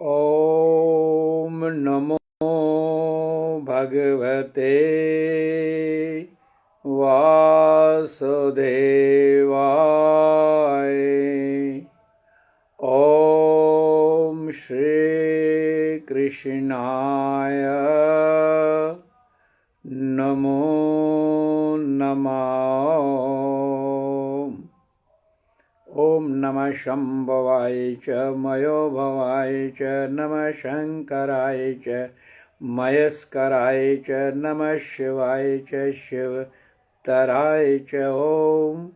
ॐ नमो भगवते वासुदेवाय। ॐ श्री कृष्णाय नमो नमः। ॐ नमः शम्भवाय च मयोभवाय च नमः शङ्कराय च मयस्कराय च नमः शिवाय च शिवतराय च। ॐ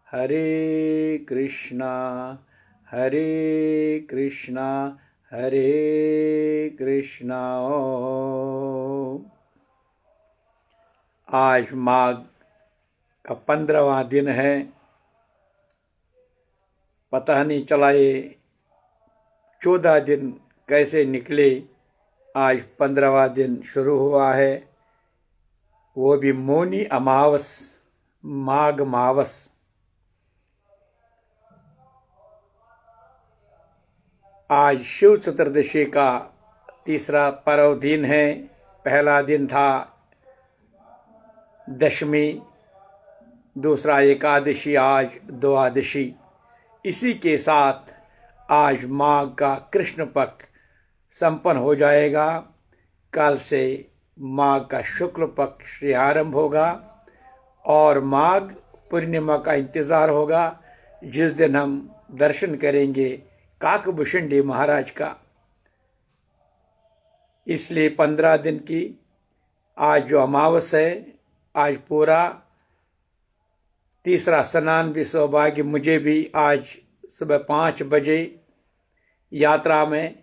हरे कृष्णा हरे कृष्णा हरे कृष्णा। आज माघ का 15वां दिन है। पता नहीं चला ये 14 दिन कैसे निकले। आज 15वां दिन शुरू हुआ है, वो भी मौनी अमावस, माघ मावस। आज शिव चतुर्दशी का तीसरा पर्व दिन है। पहला दिन था दशमी, दूसरा एकादशी, आज द्वादशी। इसी के साथ आज माघ का कृष्ण पक्ष संपन्न हो जाएगा। कल से माघ का शुक्ल पक्ष आरंभ होगा और माघ पूर्णिमा का इंतजार होगा, जिस दिन हम दर्शन करेंगे काकभूषणी महाराज का। इसलिए 15 दिन की आज जो अमावस है, आज पूरा तीसरा स्नान भी सौभाग्य मुझे भी। आज सुबह 5 बजे यात्रा में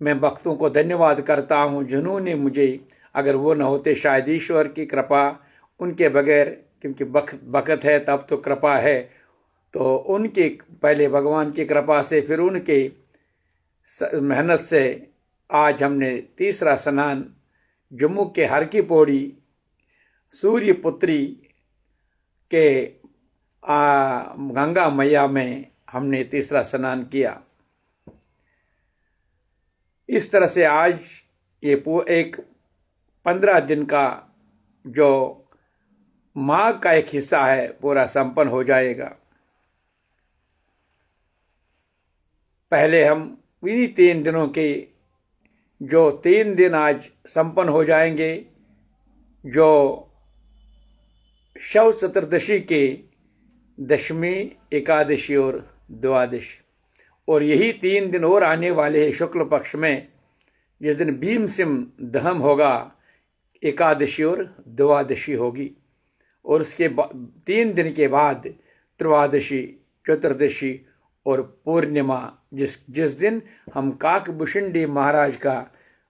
मैं भक्तों को धन्यवाद करता हूं, जिन्होंने मुझे, अगर वो न होते शायद ईश्वर की कृपा उनके बगैर, क्योंकि बखत है तब तो कृपा है, तो उनके पहले भगवान की कृपा से, फिर उनके मेहनत से आज हमने तीसरा स्नान जम्मू के हर की पौड़ी सूर्यपुत्री के गंगा मैया में हमने तीसरा स्नान किया। इस तरह से आज ये एक 15 दिन का जो माघ का एक हिस्सा है पूरा संपन्न हो जाएगा। पहले हम इन्हीं 3 दिनों के जो 3 दिन आज संपन्न हो जाएंगे, जो शव चतुर्दशी के दशमी, एकादशी और द्वादशी, और यही 3 दिन और आने वाले हैं शुक्ल पक्ष में, जिस दिन भीमसिम दहन होगा, एकादशी और द्वादशी होगी। और उसके 3 दिन के बाद त्रयोदशी, चतुर्दशी और पूर्णिमा, जिस दिन हम काकभूषणी महाराज का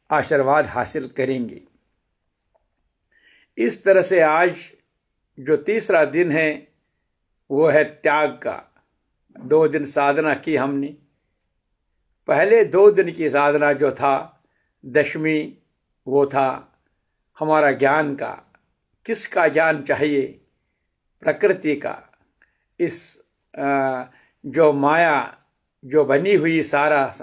आशीर्वाद हासिल करेंगे। इस तरह से आज जो तीसरा दिन है वो है त्याग का। 2 दिन साधना की हमने। पहले 2 दिन की साधना जो था दशमी, वो था हमारा ज्ञान का। किसका ज्ञान चाहिए? प्रकृति का। इस जो माया जो बनी हुई सारा,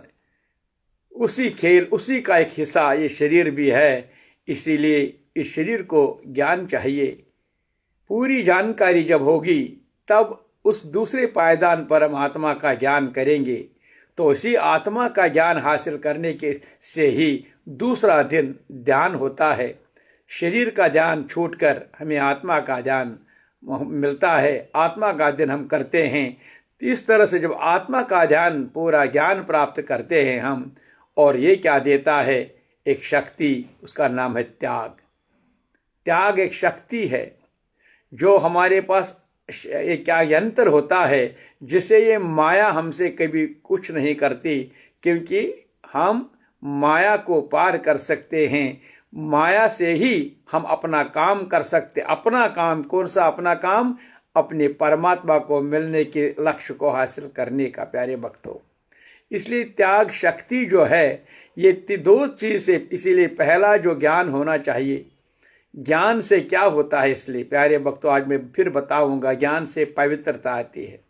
उसी खेल, उसी का एक हिस्सा ये शरीर भी है। इसीलिए इस शरीर को ज्ञान चाहिए। पूरी जानकारी जब होगी तब उस दूसरे पायदान पर हम आत्मा का ज्ञान करेंगे। तो उसी आत्मा का ज्ञान हासिल करने के से ही दूसरा दिन ध्यान होता है। शरीर का ध्यान छूटकर हमें आत्मा का ध्यान मिलता है। आत्मा का दिन हम करते हैं। इस तरह से जब आत्मा का ध्यान, पूरा ज्ञान प्राप्त करते हैं हम, और ये क्या देता है? एक शक्ति, उसका नाम है त्याग। त्याग एक शक्ति है जो हमारे पास एक क्या यंत्र होता है, जिसे ये माया हमसे कभी कुछ नहीं करती, क्योंकि हम माया को पार कर सकते हैं। माया से ही हम अपना काम कर सकते। अपना काम कौन सा? अपना काम अपने परमात्मा को मिलने के लक्ष्य को हासिल करने का, प्यारे भक्तों। इसलिए त्याग शक्ति जो है, ये 2 चीज से, इसीलिए पहला जो ज्ञान होना चाहिए। ज्ञान से क्या होता है? इसलिए प्यारे भक्तों, आज मैं फिर बताऊंगा, ज्ञान से पवित्रता आती है।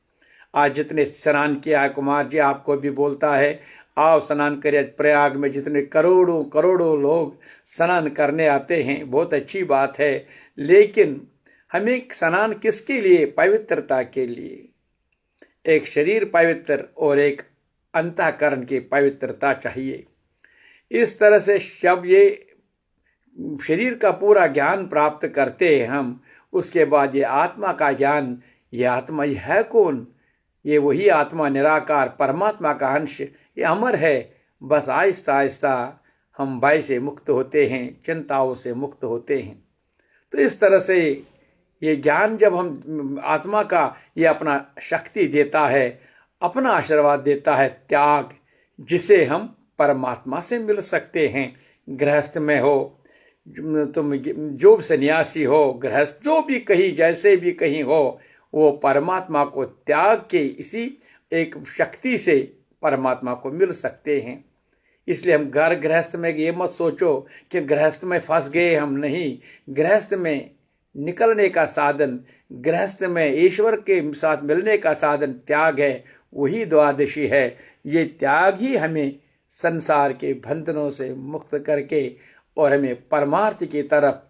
आज जितने स्नान किया है, कुमार जी आपको भी बोलता है, आओ स्नान करें। प्रयाग में जितने करोड़ों करोड़ों लोग स्नान करने आते हैं, बहुत अच्छी बात है, लेकिन हमें स्नान किसके लिए? पवित्रता के लिए। एक शरीर पवित्र और एक अंतःकरण की पवित्रता चाहिए। इस तरह से जब ये शरीर का पूरा ज्ञान प्राप्त करते हैं हम, उसके बाद ये आत्मा का ज्ञान, ये आत्मा ये है कौन? ये वही आत्मा निराकार परमात्मा का अंश, ये अमर है। बस आहिस्ता आहिस्ता हम भय से मुक्त होते हैं, चिंताओं से मुक्त होते हैं। तो इस तरह से ये ज्ञान जब हम आत्मा का ये अपना शक्ति देता है, अपना आशीर्वाद देता है, त्याग, जिसे हम परमात्मा से मिल सकते हैं। गृहस्थ में हो तुम, जो सन्यासी हो, गृहस्थ, जो भी कहीं जैसे भी कहीं हो, वो परमात्मा को त्याग के इसी एक शक्ति से परमात्मा को मिल सकते हैं। इसलिए हम घर गृहस्थ में ये मत सोचो कि गृहस्थ में फंस गए हम, नहीं। गृहस्थ में निकलने का साधन, गृहस्थ में ईश्वर के साथ मिलने का साधन त्याग है, वही द्वादशी है। ये त्याग ही हमें संसार के बंधनों से मुक्त करके और हमें परमार्थ की तरफ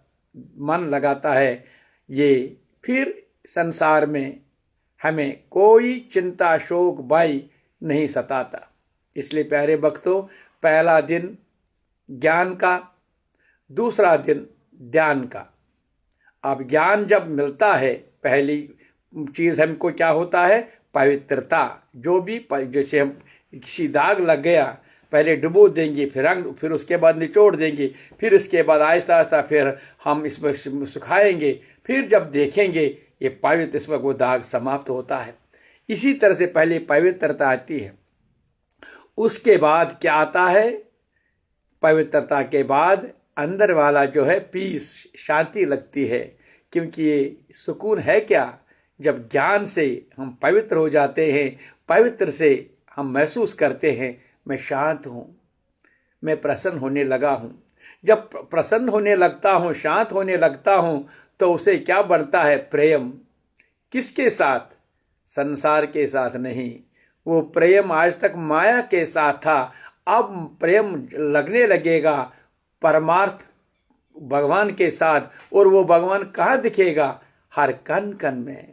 मन लगाता है। ये फिर संसार में हमें कोई चिंता शोक भय नहीं सताता। इसलिए प्यारे भक्तों, पहला दिन ज्ञान का, दूसरा दिन ध्यान का। अब ज्ञान जब मिलता है, पहली चीज हमको क्या होता है? पवित्रता। जो भी, जैसे हम किसी दाग लग गया, पहले डुबो देंगे, फिर उसके बाद निचोड़ देंगे, फिर इसके बाद आहिस्ता आहिस्ता फिर हम इसमें सुखाएंगे, फिर जब देखेंगे ये पवित्र, इसमें वो दाग समाप्त होता है। इसी तरह से पहले पवित्रता आती है, उसके बाद क्या आता है? पवित्रता के बाद अंदर वाला जो है पीस, शांति लगती है। क्योंकि ये सुकून है क्या? जब ज्ञान से हम पवित्र हो जाते हैं, पवित्र से हम महसूस करते हैं मैं शांत हूं, मैं प्रसन्न होने लगा हूं। जब प्रसन्न होने लगता हूं, शांत होने लगता हूं, तो उसे क्या बनता है? प्रेम। किसके साथ? संसार के साथ नहीं। वो प्रेम आज तक माया के साथ था, अब प्रेम लगने लगेगा परमार्थ भगवान के साथ। और वो भगवान कहाँ दिखेगा? हर कण कण में।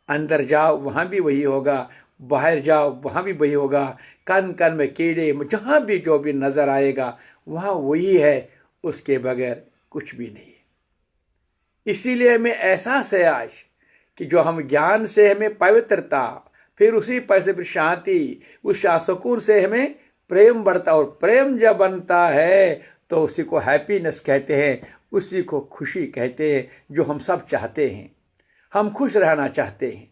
अंदर जाओ वहां भी वही होगा, बाहर जाओ वहां भी वही होगा। कण कण में कीड़े, जहां भी जो भी नजर आएगा वहां वही है, उसके बगैर कुछ भी नहीं। इसीलिए हमें एहसास है आज कि जो हम ज्ञान से हमें पवित्रता, फिर उसी पर से फिर शांति, उस सुकून से हमें प्रेम बढ़ता, और प्रेम जब बनता है तो उसी को हैप्पीनेस कहते हैं, उसी को खुशी कहते हैं, जो हम सब चाहते हैं। हम खुश रहना चाहते हैं।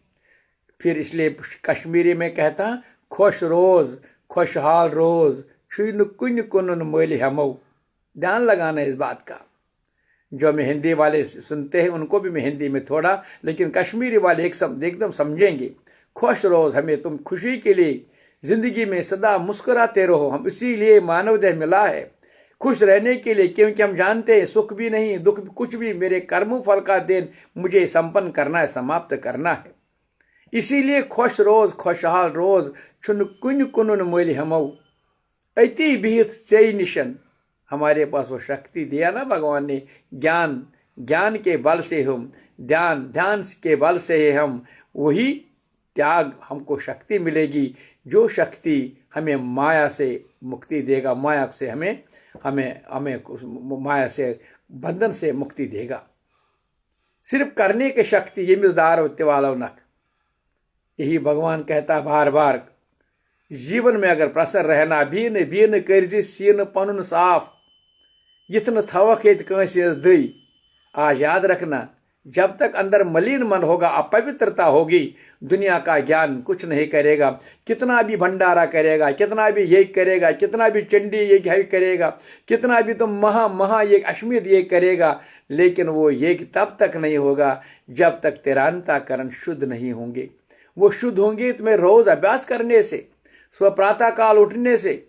फिर इसलिए कश्मीरी में कहता, खुश रोज खुशहाल रोज, छुन कुन कुन मोल हमो। ध्यान लगाना इस बात का। जो हमें हिंदी वाले सुनते हैं उनको भी मैं हिंदी में थोड़ा, लेकिन कश्मीरी वाले एकदम समझेंगे। खुश रोज, हमें तुम खुशी के लिए जिंदगी में सदा मुस्कुराते रहो। हम इसीलिए मानव देह मिला है, खुश रहने के लिए। क्योंकि हम जानते हैं सुख भी नहीं दुख भी कुछ भी मेरे कर्मों फल का दिन मुझे संपन्न करना है, समाप्त करना है। इसीलिए खुश रोज खुशहाल रोज, छुन कुन कुन मोल हमो। अति भीत से निशन, हमारे पास वो शक्ति दिया ना भगवान ने। ज्ञान के बल से हम, ध्यान के बल से हम, वही त्याग हमको शक्ति मिलेगी, जो शक्ति हमें माया से मुक्ति देगा, माया से हमें माया से बंधन से मुक्ति देगा। सिर्फ करने की शक्ति ये मिजदार होते वाला नक। यही भगवान कहता बार बार, जीवन में अगर प्रसन्न रहना, बीन बीन कर्ज सीन पनुन साफ, इतन थवक दई। आज याद रखना, जब तक अंदर मलिन मन होगा, अपवित्रता होगी, दुनिया का ज्ञान कुछ नहीं करेगा। कितना भी भंडारा करेगा, कितना भी ये करेगा, कितना भी चंडी ये करेगा, कितना भी तुम महा ये अश्वमेध ये करेगा, लेकिन वो ये तब तक नहीं होगा जब तक तेरा अंतःकरण शुद्ध नहीं होंगे। वो शुद्ध होंगे तुम्हें रोज अभ्यास करने से, स्व प्रातः काल उठने से,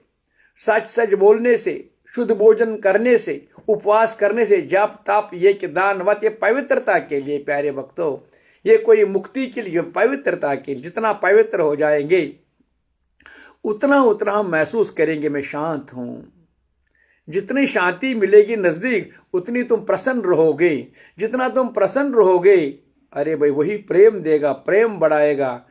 सच बोलने से, शुद्ध भोजन करने से, उपवास करने से, जप तप ये दान वत, ये पवित्रता के लिए प्यारे भक्तों। ये कोई मुक्ति के लिए, पवित्रता के लिए। जितना पवित्र हो जाएंगे उतना उतना हम महसूस करेंगे मैं शांत हूं। जितनी शांति मिलेगी नजदीक, उतनी तुम प्रसन्न रहोगे। जितना तुम प्रसन्न रहोगे, अरे भाई वही प्रेम देगा, प्रेम बढ़ाएगा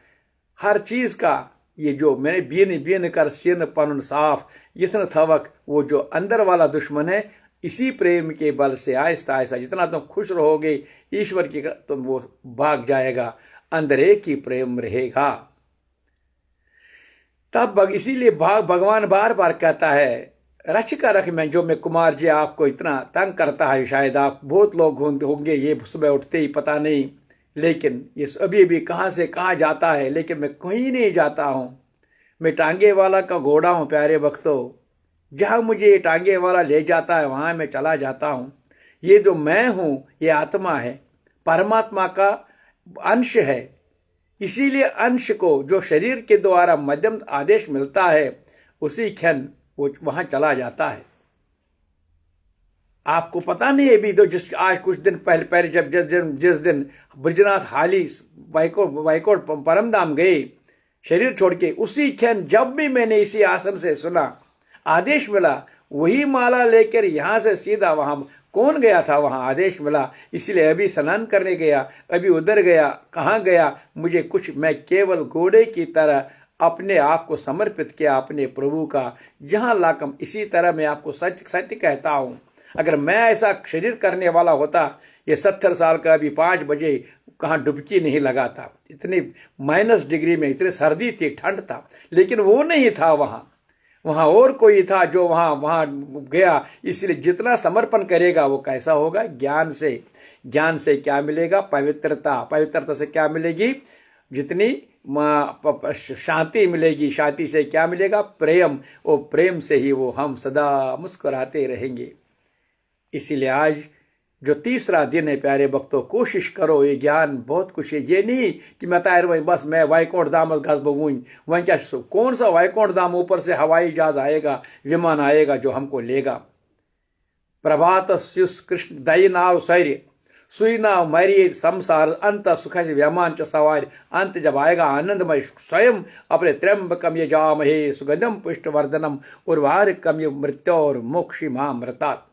हर चीज का। ये जो मैंने बीन बीन कर सीन पन साफ इतन थवक, वो जो अंदर वाला दुश्मन है, इसी प्रेम के बल से आहिस्ता आहिस्ता जितना तुम खुश रहोगे ईश्वर की, तुम वो भाग जाएगा। अंदर एक ही प्रेम रहेगा। तब इसीलिए भगवान बार बार कहता है, रच का रख मैं जो मैं कुमार जी आपको इतना तंग करता है। शायद आप बहुत लोग होंगे ये सुबह उठते ही पता नहीं, लेकिन ये अभी भी कहां से कहां जाता है, लेकिन मैं कहीं नहीं जाता हूं। मैं टांगे वाला का घोड़ा हूं प्यारे भक्तों। जहां मुझे ये टांगे वाला ले जाता है वहां मैं चला जाता हूं। ये जो मैं हूं ये आत्मा है, परमात्मा का अंश है। इसीलिए अंश को जो शरीर के द्वारा मध्यम आदेश मिलता है, उसी क्षण वो वहां चला जाता है। आपको पता नहीं है भी तो जिस आज कुछ दिन पहले पहले जिस दिन ब्रजनाथ हाली वैकुंठ परमधाम गए शरीर छोड़ के, उसी क्षण जब भी मैंने इसी आसन से सुना आदेश मिला, वही माला लेकर यहां से सीधा वहां कौन गया था, वहां आदेश मिला। इसलिए अभी स्नान करने गया, अभी उधर गया, कहां गया मुझे कुछ, मैं केवल घोड़े की तरह अपने आप को समर्पित किया अपने प्रभु का। जहां लाकम इसी तरह मैं आपको सच सत्य कहता हूं, अगर मैं ऐसा शरीर करने वाला होता, ये 70 साल का अभी 5 बजे कहां डुबकी नहीं लगाता। इतनी -डिग्री में इतनी सर्दी थी, ठंड था, लेकिन वो नहीं था वहां और कोई था जो वहां गया। इसलिए जितना समर्पण करेगा वो कैसा होगा, ज्ञान से क्या मिलेगा, पवित्रता से क्या मिलेगी, जितनी शांति मिलेगी, शांति से क्या मिलेगा, प्रेम, वो प्रेम से ही वो हम सदा मुस्कुराते रहेंगे। इसीलिए आज जो तीसरा दिन है प्यारे भक्तों, कोशिश करो, ये ज्ञान बहुत कुछ है। ये नहीं कि मैं तायर वही बस मैं वैकुंठ धाम घस बगून वहीं क्या, कौन सा वैकुंठ धाम, ऊपर से हवाई जहाज आएगा, विमान आएगा जो हमको लेगा। प्रभात कृष्ण दई नाव सैर्य सुई नाव मैरिय संसार अंत सुख व्यमान च सवार। अंत जब आएगा आनंदमय, स्वयं अपने त्र्यंबकम ये जामहे सुगंधम पुष्टवर्धनम उर्वारिकम ये मृत्योर मोक्षिमामृतात।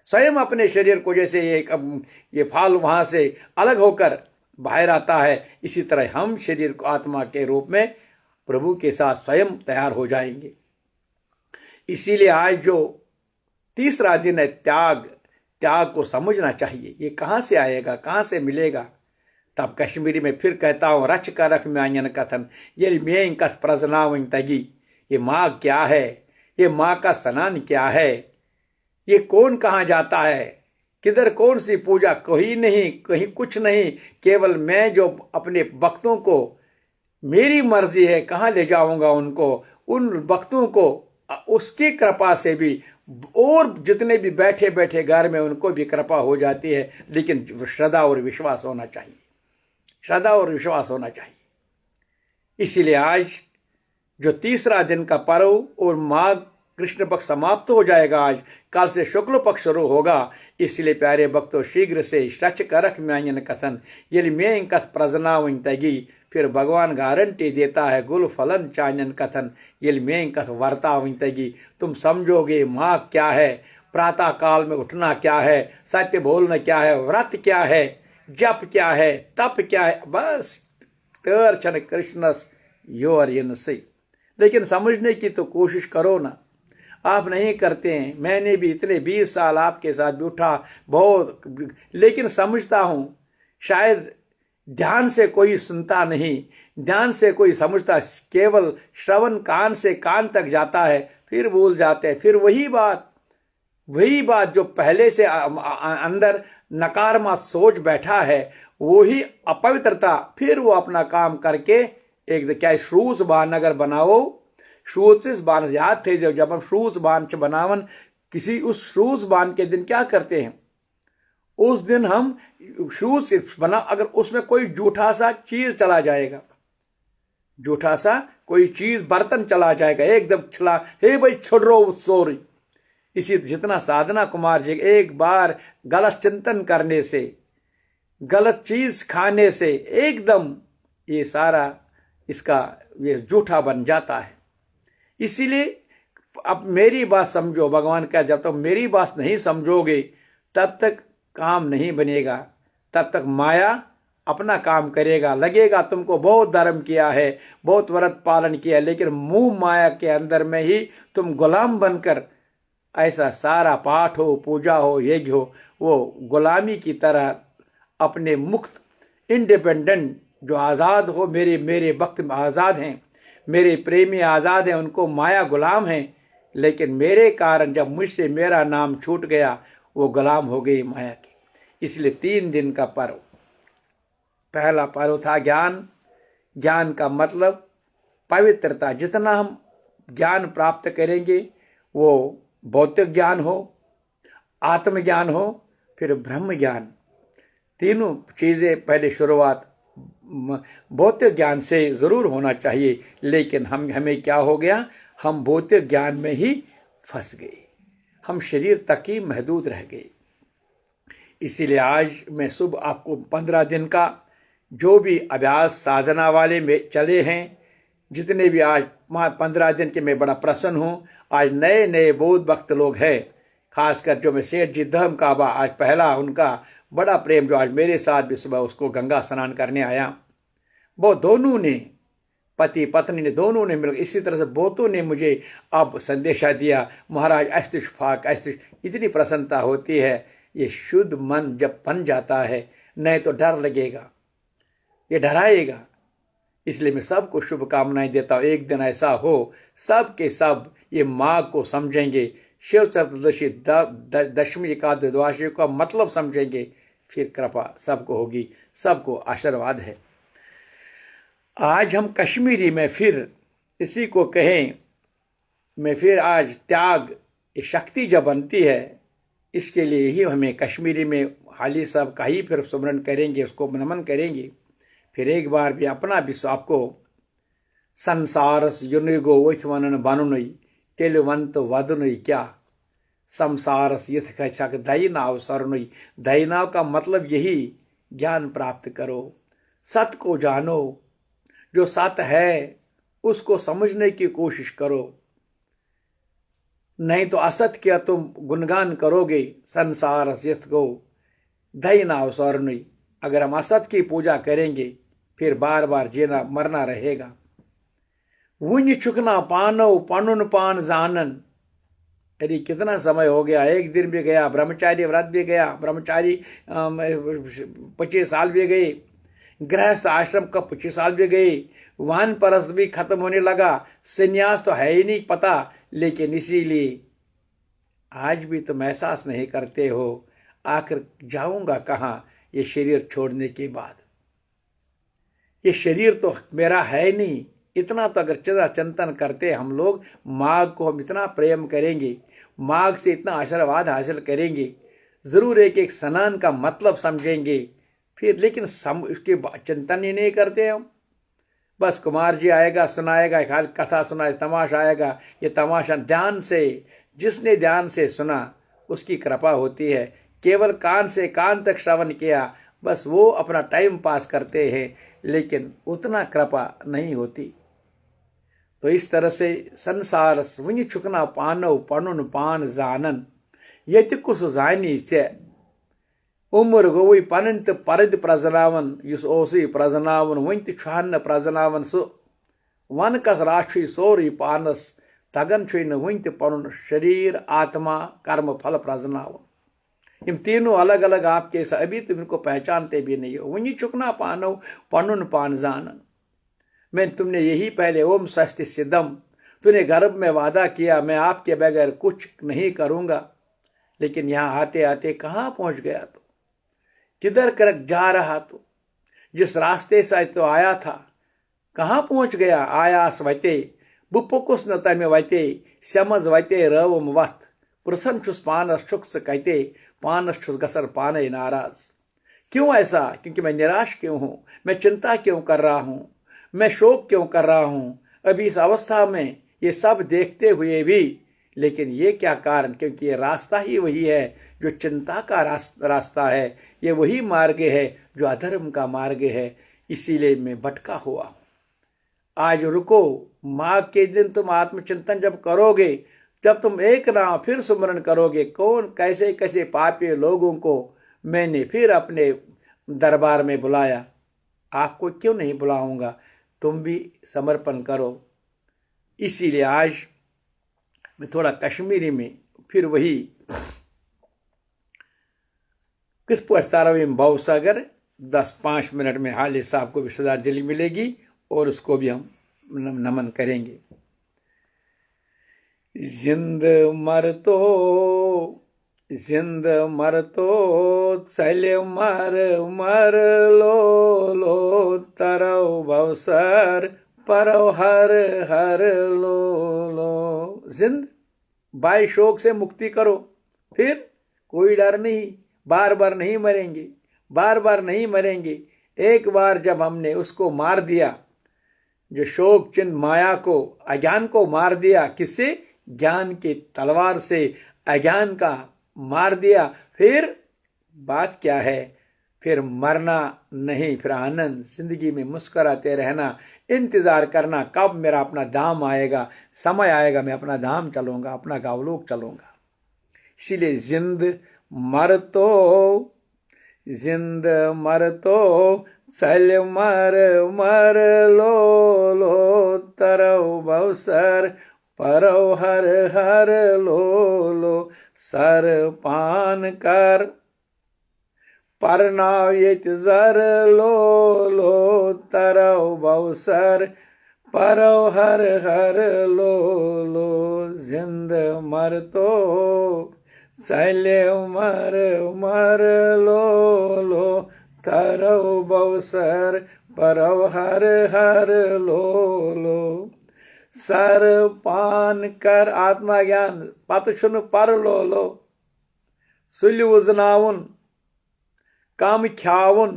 स्वयं अपने शरीर को जैसे ये फाल वहां से अलग होकर बाहर आता है, इसी तरह हम शरीर को आत्मा के रूप में प्रभु के साथ स्वयं तैयार हो जाएंगे। इसीलिए आज जो तीसरा दिन है, त्याग को समझना चाहिए। ये कहां से आएगा, कहां से मिलेगा। तब कश्मीरी में फिर कहता हूं, रच का रख में आयन कथन ये में कथ प्रजनावन तगी। ये माँ क्या है, ये माँ का स्नान क्या है, ये कौन कहां जाता है, किधर कौन सी पूजा, कहीं नहीं, कहीं कुछ नहीं। केवल मैं जो अपने भक्तों को, मेरी मर्जी है कहां ले जाऊंगा उनको, उन भक्तों को उसकी कृपा से भी, और जितने भी बैठे बैठे घर में उनको भी कृपा हो जाती है। लेकिन श्रद्धा और विश्वास होना चाहिए, श्रद्धा और विश्वास होना चाहिए। इसीलिए आज जो तीसरा दिन का पर्व और माघ कृष्ण पक्ष समाप्त हो जाएगा, आज कल से शुक्ल पक्ष शुरू होगा। इसलिए प्यारे भक्तों, शीघ्र से शच करख म्यान कथन यदि में कथ प्रजनावन तगी। फिर भगवान गारंटी देता है, गुल फलन चानन कथन यदि में कथ वर्तावन तगी। तुम समझोगे माँ क्या है, प्रातः काल में उठना क्या है, सत्य बोलना क्या है, व्रत क्या है, जप क्या है, तप क्या है, बस दर्शन कृष्ण योर से। लेकिन समझने की तो कोशिश करो ना, आप नहीं करते हैं। मैंने भी इतने 20 साल आपके साथ भी उठा बहुत, लेकिन समझता हूं शायद ध्यान से कोई सुनता नहीं, ध्यान से कोई समझता, केवल श्रवण कान से कान तक जाता है, फिर भूल जाते हैं। फिर वही बात जो पहले से अंदर नकारात्मक सोच बैठा है, वही अपवित्रता, फिर वो अपना काम करके एक क्या श्रूस बाण अगर बनाओ, श्रूस बाण याद थे जब हम श्रूस बाण बनावन, किसी उस श्रूस बाण के दिन क्या करते हैं, उस दिन हम श्रूस बना, अगर उसमें कोई जूठा सा चीज चला जाएगा, जूठा सा कोई चीज बर्तन चला जाएगा, एकदम छला, हे भाई छोड़ रो सोरी। इसी जितना साधना कुमार जी एक बार गलत चिंतन करने से, गलत चीज खाने से एकदम ये सारा इसका ये जूठा बन जाता है। इसीलिए अब मेरी बात समझो, भगवान का जब तक मेरी बात नहीं समझोगे तब तक काम नहीं बनेगा, तब तक माया अपना काम करेगा। लगेगा तुमको बहुत धर्म किया है, बहुत व्रत पालन किया, लेकिन मुंह माया के अंदर में ही तुम गुलाम बनकर ऐसा सारा पाठ हो, पूजा हो, यज्ञ हो, वो गुलामी की तरह अपने मुक्त इंडिपेंडेंट जो आज़ाद हो, मेरे भक्त आज़ाद हैं, मेरे प्रेमी आज़ाद हैं, उनको माया गुलाम है। लेकिन मेरे कारण जब मुझसे मेरा नाम छूट गया, वो गुलाम हो गई माया के। इसलिए 3 दिन का पर्व, पहला पर्व था ज्ञान। ज्ञान का मतलब पवित्रता। जितना हम ज्ञान प्राप्त करेंगे, वो भौतिक ज्ञान हो, आत्मज्ञान हो, फिर ब्रह्म ज्ञान, तीनों चीजें पहले शुरुआत भौतिक ज्ञान से जरूर होना चाहिए। लेकिन हमें क्या हो गया, हम भौतिक ज्ञान में ही फंस गए, हम शरीर तक ही महदूद रह गए। इसीलिए आज मैं शुभ आपको 15 दिन का जो भी अभ्यास साधना वाले में चले हैं, जितने भी आज 15 दिन के, मैं बड़ा प्रसन्न हूं। आज नए नए बौद्ध भक्त लोग हैं, खासकर जो मैं सेठ जी धर्म काबा, आज पहला उनका बड़ा प्रेम जो आज मेरे साथ भी सुबह उसको गंगा स्नान करने आया, वो दोनों ने, पति पत्नी ने, दोनों ने मिलकर, इसी तरह से बहुतों ने मुझे अब संदेशा दिया, महाराज अस्तिशफाक अस्तिश। इतनी प्रसन्नता होती है। ये शुद्ध मन जब बन जाता है, नहीं तो डर लगेगा, ये डराएगा। इसलिए मैं सबको शुभकामनाएं देता हूं। एक दिन ऐसा हो सब के सब ये माघ को समझेंगे, शिव चतुर्दशी, दशमी, एकादशी, द्वादशी का मतलब समझेंगे, फिर कृपा सबको होगी, सबको आशीर्वाद है। आज हम कश्मीरी में फिर इसी को कहें, मैं फिर आज त्याग, ये शक्ति जब बनती है, इसके लिए ही हमें कश्मीरी में हाली साहब का ही फिर स्मरण करेंगे, उसको नमन करेंगे। फिर एक बार भी अपना भी आपको संसारस युनिगो वैथवन बानुनई तेलवंत वदनुई क्या संसारस यथ कछक दयनाव सरनुई। दयनाव का मतलब यही, ज्ञान प्राप्त करो, सत को जानो, जो सत है उसको समझने की कोशिश करो, नहीं तो असत क्या तुम गुणगान करोगे। संसारस यथ गो दयनाव सरनुई। अगर हम असत की पूजा करेंगे, फिर बार बार जीना मरना रहेगा। वुंज चुकना पानो पनुन पान जानन। अरे कितना समय हो गया, एक दिन भी गया, ब्रह्मचारी व्रत भी गया, ब्रह्मचारी 25 साल भी गए, गृहस्थ आश्रम का 25 साल भी गए, वान परस्त भी खत्म होने लगा, संन्यास तो है ही नहीं पता। लेकिन इसीलिए आज भी तुम एहसास नहीं करते हो, आखिर जाऊंगा कहां ये शरीर छोड़ने के बाद। ये शरीर तो मेरा है नहीं। इतना तो अगर चिंतन करते हम लोग, माघ को हम इतना प्रेम करेंगे, माघ से इतना आशीर्वाद हासिल करेंगे, जरूर एक स्नान का मतलब समझेंगे फिर। लेकिन उसके चिंतन ही नहीं करते हम। बस कुमार जी आएगा, सुनाएगा, एक कथा सुनाए, तमाशा आएगा, ये तमाशा ध्यान से, जिसने ध्यान से सुना उसकी कृपा होती है। केवल कान से कान तक श्रवण किया, बस वो अपना टाइम पास करते हैं, लेकिन उतना कृपा नहीं होती। तो इस तरह से संसार वुनि चुकना पानो पनुन पान जानन यति कुछ जानी से उम्र गोई पनंत परद प्रजनावन युस ओसी प्रजनावन वंत छान प्रजनावन सु वन कस राशि सोरी पानस तगन छुन वंत पनुन शरीर आत्मा कर्म फल प्रजनावन। इन तीनों अलग अलग आपके, अभी तुम इनको पहचानते भी नहीं हो। वही चुकना पानो पनुन पान जानन। मैं तुमने यही पहले ओम स्वस्ति सिद्धम, तूने गर्भ में वादा किया मैं आपके बगैर कुछ नहीं करूंगा, लेकिन यहां आते आते कहां पहुंच गया? तो किधर कर जा रहा? तो जिस रास्ते से तो आया था कहां पहुंच गया? आयास वते बुपुकुस न तमे वते समझ वते रवम वत प्रसन्न छुस पानस छुक्स कहते पानस छुस गसर पाने नाराज। क्यों ऐसा? क्योंकि मैं निराश क्यों हूं, मैं चिंता क्यों कर रहा हूं, मैं शोक क्यों कर रहा हूं अभी इस अवस्था में, ये सब देखते हुए भी। लेकिन ये क्या कारण? क्योंकि ये रास्ता ही वही है जो चिंता का रास्ता है, ये वही मार्ग है जो अधर्म का मार्ग है। इसीलिए मैं भटका हुआ हूं। आज रुको, माघ के दिन तुम आत्मचिंतन जब करोगे, जब तुम एक नाम फिर सुमरन करोगे, कौन कैसे कैसे पापी लोगों को मैंने फिर अपने दरबार में बुलाया, आपको क्यों नहीं बुलाऊंगा, तुम भी समर्पण करो। इसीलिए आज मैं थोड़ा कश्मीरी में फिर वही किस प्रस्ताव भावसागर 10-5 मिनट में हालिद साहब को भी श्रद्धांजलि मिलेगी और उसको भी हम नमन करेंगे। जिंद मर तो चल मर लो तरव भवसर परव हर लो। जिंद बाई शोक से मुक्ति करो, फिर कोई डर नहीं, बार बार नहीं मरेंगे। एक बार जब हमने उसको मार दिया, जो शोक चिन्ह माया को, अज्ञान को मार दिया, किससे? ज्ञान के तलवार से अज्ञान का मार दिया, फिर बात क्या है? फिर मरना नहीं, फिर आनंद, जिंदगी में मुस्कुराते रहना, इंतजार करना कब मेरा अपना धाम आएगा, समय आएगा, मैं अपना धाम चलूंगा, अपना गावलोक चलूंगा। इसीलिए जिंद मर तो चल मर लो तरव भवसर परव हर लो। सर पान कर परनावित जर लो तरव भवसर परव हर लो। जिंद मर तो चल मर लो तरव भवसर परव हर लो। सर पान कर आत्मा ज्ञान पत छुन पर लो सुल वुजनाउन कम ख्याउन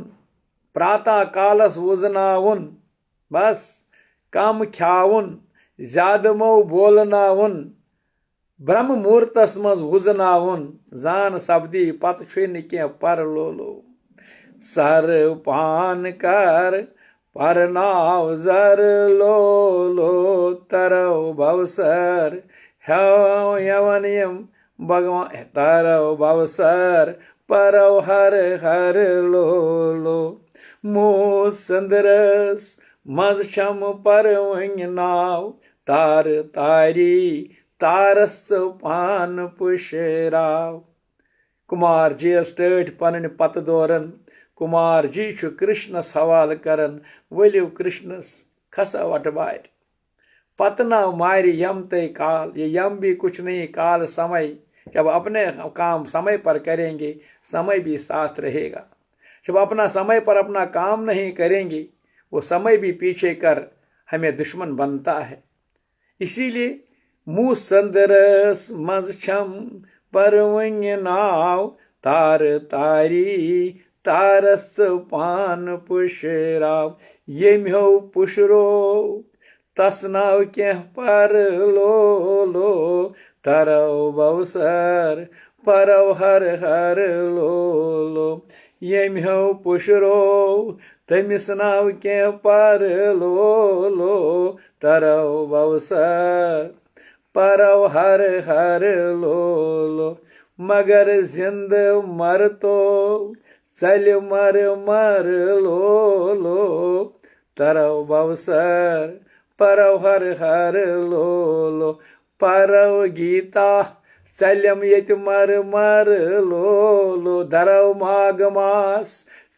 प्रातः कालस वुजनाउन, बस कम ख्याउन ज्यादा मो बोलनाउन ब्रह्म मुहूर्तस मज वुजनाउन जान सब्दी पत छुन क्या पर लो। सर पान कर परनाव जर लो तरव भवसर यवनियम भगवान तरव भवसर परव हर लो। मुँह संदरस मज छम परवंग नाव तार तारी तारस पान पुशराव। कुमार जी स्टेट पन पत दौरन, कुमार जी छु कृष्णस हवाल करन, वलिव कृष्णस खसा वटबार। पतना मारी यम ते काल, ये यम भी कुछ नहीं, काल समय, जब अपने काम समय पर करेंगे समय भी साथ रहेगा। जब अपना समय पर अपना काम नहीं करेंगे, वो समय भी पीछे कर हमें दुश्मन बनता है। इसीलिए मुँह संदरस मज छम परवंग नाव तार तारी तारस पान पुशराव। ये म्यो पुशरो तसनाव क्या पर लो तरव भवसर परव हर लो। ये म्यो पुशरो तमिस नाव क्या पर लो तरव भवसर परव हर लो। मगर जिंद मर तो चल मर लो तरव भवसर परव हर लो। परव गीता चलम यत मर लो धरव माघ मास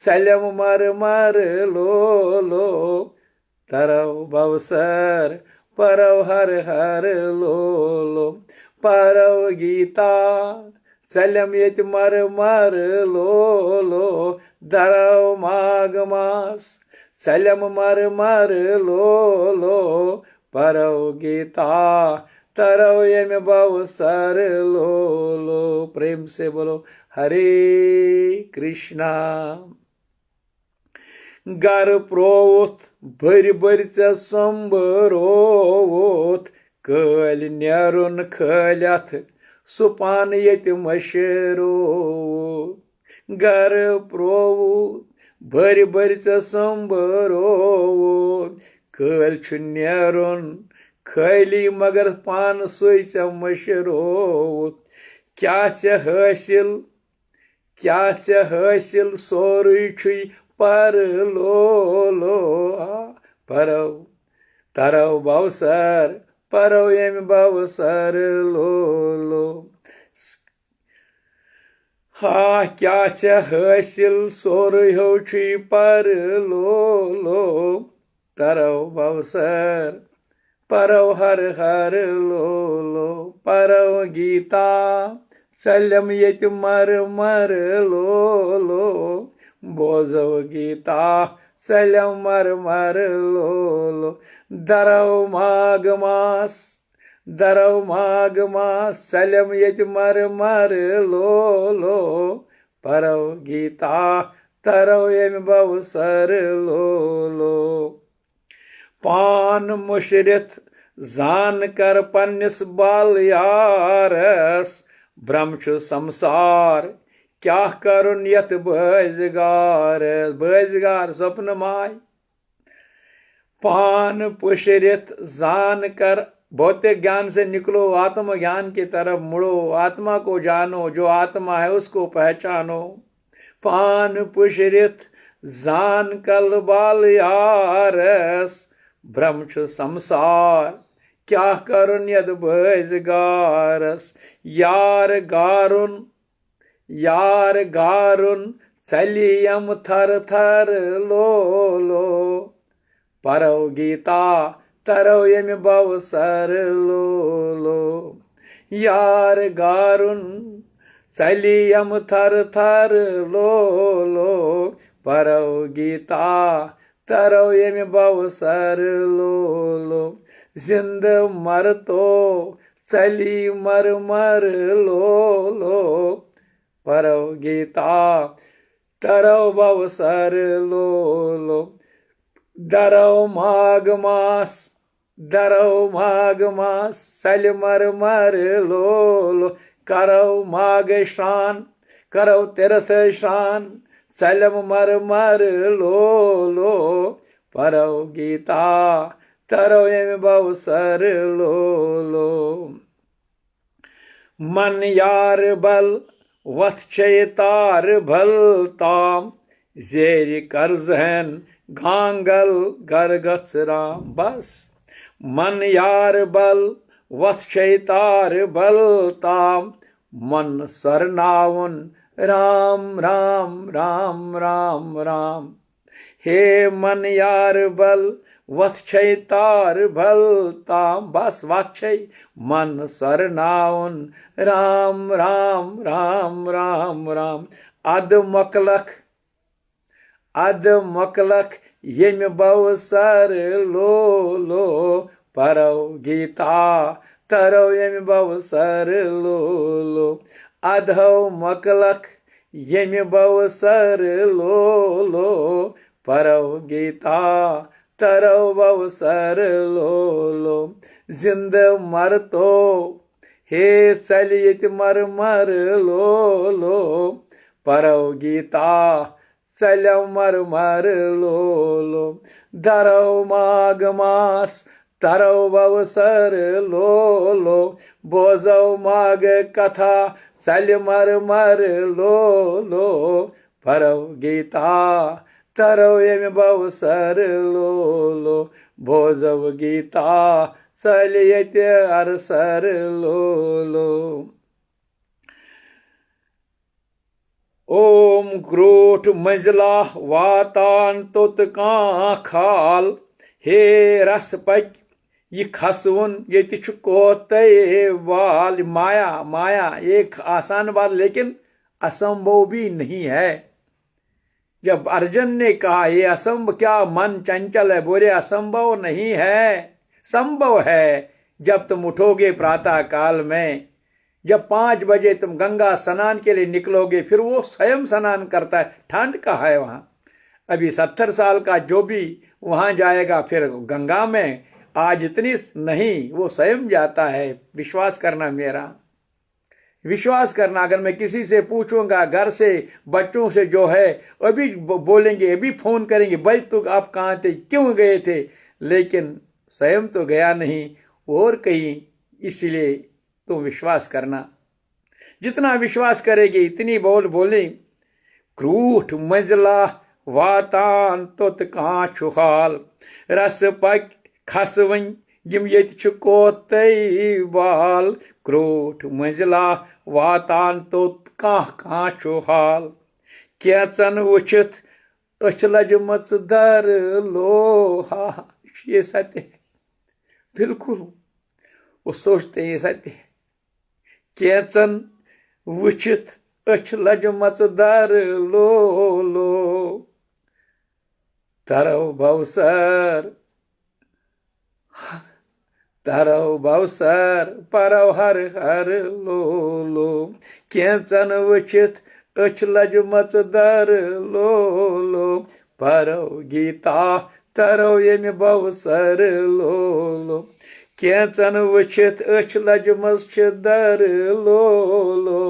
चलम मर लो तरव भवसर परव हर लो। परव गीता चलम यत मर लो धरव माघ मास चलम मर लो परव गीता तरव यम भवसर लो। प्रेम से बोलो हरे कृष्णा। गर प्रोवुत भर संबरोत कल नेरुन खलथ सुपान यत मशरो। गर प्रोवुत भर संबरोत कल छु नेरुन खाली मगर पान सोई चे मशरोवुत क्या चे हासिल सोरुई छुई पर लो परौ तरौ बवसर परौ यम बवसर लो हा क्या चे हासिल सोरुई हो छुई पर लो तरौ बवसर परौ हर लो परौ गीता सलम यत मर लो बोजो गीता सलम मर लो दरौ माघ मास सलम यत मर लो परौ गीता तरौ यम बवसर लो पान मुशरित जान कर पन्निस बाल यारस भ्रम छु संसार क्या करुन यत बजगार स्वप्न माय पान पुशरित जान कर भौतिक ज्ञान से निकलो आत्म ज्ञान की तरफ मुड़ो आत्मा को जानो जो आत्मा है उसको पहचानो पान पुशरित जान कल बाल यारस भ्रम छु संसार क्या करुन यद बजगारस यार गारुन चलियम थर लो परौ गीता तरौ यम बवसर लो यार गारुन चलियम थर लो परौ गीता तरौ यम बवसर लो जिंद मर तो चली मर लो परौ गीता तरौ बवसर लो दरौ माघ मास चल मर लो करौ माघ स्नान करौ तीर्थ स्नान चलम मर लो परौ गीता तरौ यम बवसर लो मन यार बल वथ तार भल ताम जेर कर्जहन घांगल घर गच राम बस मन यार बल वथ तार भल ताम मन सरनावन राम राम राम राम राम हे मन यार बल वथ तार भल ताम बस वथ मन सरनावन राम राम राम राम राम अद मकलख यम बवसर लो परौ गीता तरौ यम बवसर लो अधौ मकलख यम बवसर लो परौ गीता तरौ बवसर लो जिंद मर तो हे चल यत मर लो परौ गीता चलौ मर लो दरौ माघ मास तरौ बवसर लो बोजौ माघ कथा चल मर लो परौ गीता तरौ यम बवसर लो बोजौ गीता चल यत अरसर लो ओम ग्रोट मंजला वातान तोत कां खाल हे रस पक ये खसवन ये कोते वाल माया एक आसान बात लेकिन असंभव भी नहीं है। जब अर्जुन ने कहा ये असंभव क्या मन चंचल है, बोले असंभव नहीं है, संभव है। जब तुम उठोगे प्रातः काल में, जब 5 बजे तुम गंगा स्नान के लिए निकलोगे, फिर वो स्वयं स्नान करता है, ठंड का है वहां। अभी 70 साल का जो भी वहां जाएगा फिर गंगा में, आज इतनी नहीं, वो स्वयं जाता है। विश्वास करना, मेरा विश्वास करना। अगर मैं किसी से पूछूंगा, घर से बच्चों से जो है, अभी बोलेंगे, अभी फोन करेंगे, भाई तू आप कहाँ थे, क्यों गए थे, लेकिन स्वयं तो गया नहीं और कहीं, इसलिए तुम विश्वास करना। जितना विश्वास करेगी इतनी बोल बोले। क्रूठ मंजला वातान तोत कांच हाल रस पक खस वन यम ये कोतई बाल। क्रूठ मंजला वातान तोत कांच हाल कैचन वुचित अच लजमच दर लोहा। ये सत्य है, बिल्कुल वो सोचते ये सत्य है। कैचन वुचित अच लजमच दर लो लो तरव भवसर परव हर हर लो लो कैचन वुचित अच लजमच दर लो लो परव गीता तरव यम भवसर लो लो कैचन वुचित अच लजमच दर लो लो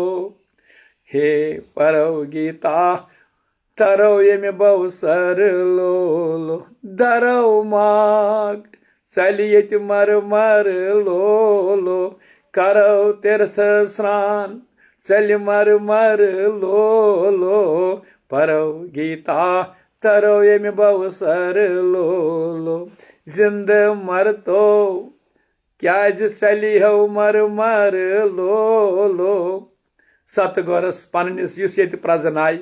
हे परव गीता तरव यम भवसर लो लो दरव माग चल ये मर मर लो लो करव तीर्थ स्नान चल मर मर लो लो परव गीता तरव यम भवसर लो लो जिंद मर तो क्या चली हो मर मर लो लो सत गोरस पन्निस युस ये प्रजनाय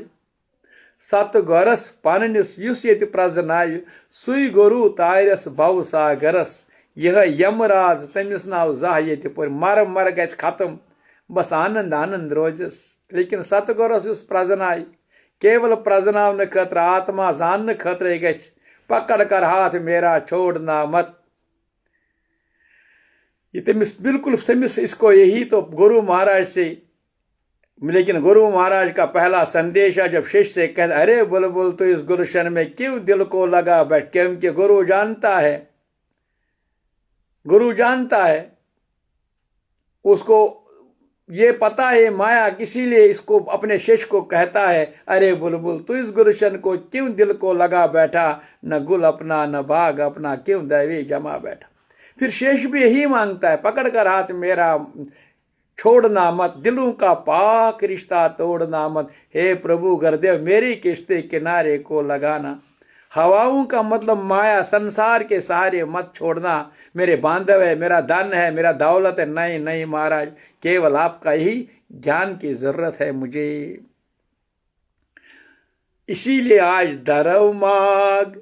सत गोरस पन्निस युस ये प्रजनाय सुई गुरु तारस भव सागरस यह यमराज तमिस नाव जाह ये पर मर मर गज खत्म बस आनंद आनंद रोजस। लेकिन सत गोरस युस प्रजनाय केवल प्रजनावन खतर आत्मा जानने खतर गज पकड़ कर हाथ मेरा छोड़ना मत। ये तमिस बिल्कुल तमिस इसको यही तो गुरु महाराज से। लेकिन गुरु महाराज का पहला संदेश है जब शिष्य से कहते अरे बुलबुल तो इस गुरुशन में क्यों दिल को लगा बैठ, क्योंकि गुरु जानता है, गुरु जानता है, उसको ये पता है माया, इसीलिए इसको अपने शिष्य को कहता है अरे बुलबुल तू इस गुरुशन को क्यों दिल को लगा बैठा, न गुल अपना न बाग अपना क्यों दैवी जमा बैठा। फिर शेष भी यही मांगता है पकड़ कर हाथ मेरा छोड़ना मत, दिलों का पाक रिश्ता तोड़ना मत। हे प्रभु गुरुदेव मेरी किश्ते किनारे को लगाना। हवाओं का मतलब माया संसार के सहारे मत छोड़ना। मेरे बांधव है, मेरा धन है, मेरा दौलत है, नहीं नहीं महाराज, केवल आपका ही ज्ञान की जरूरत है मुझे। इसीलिए आज धरव माग,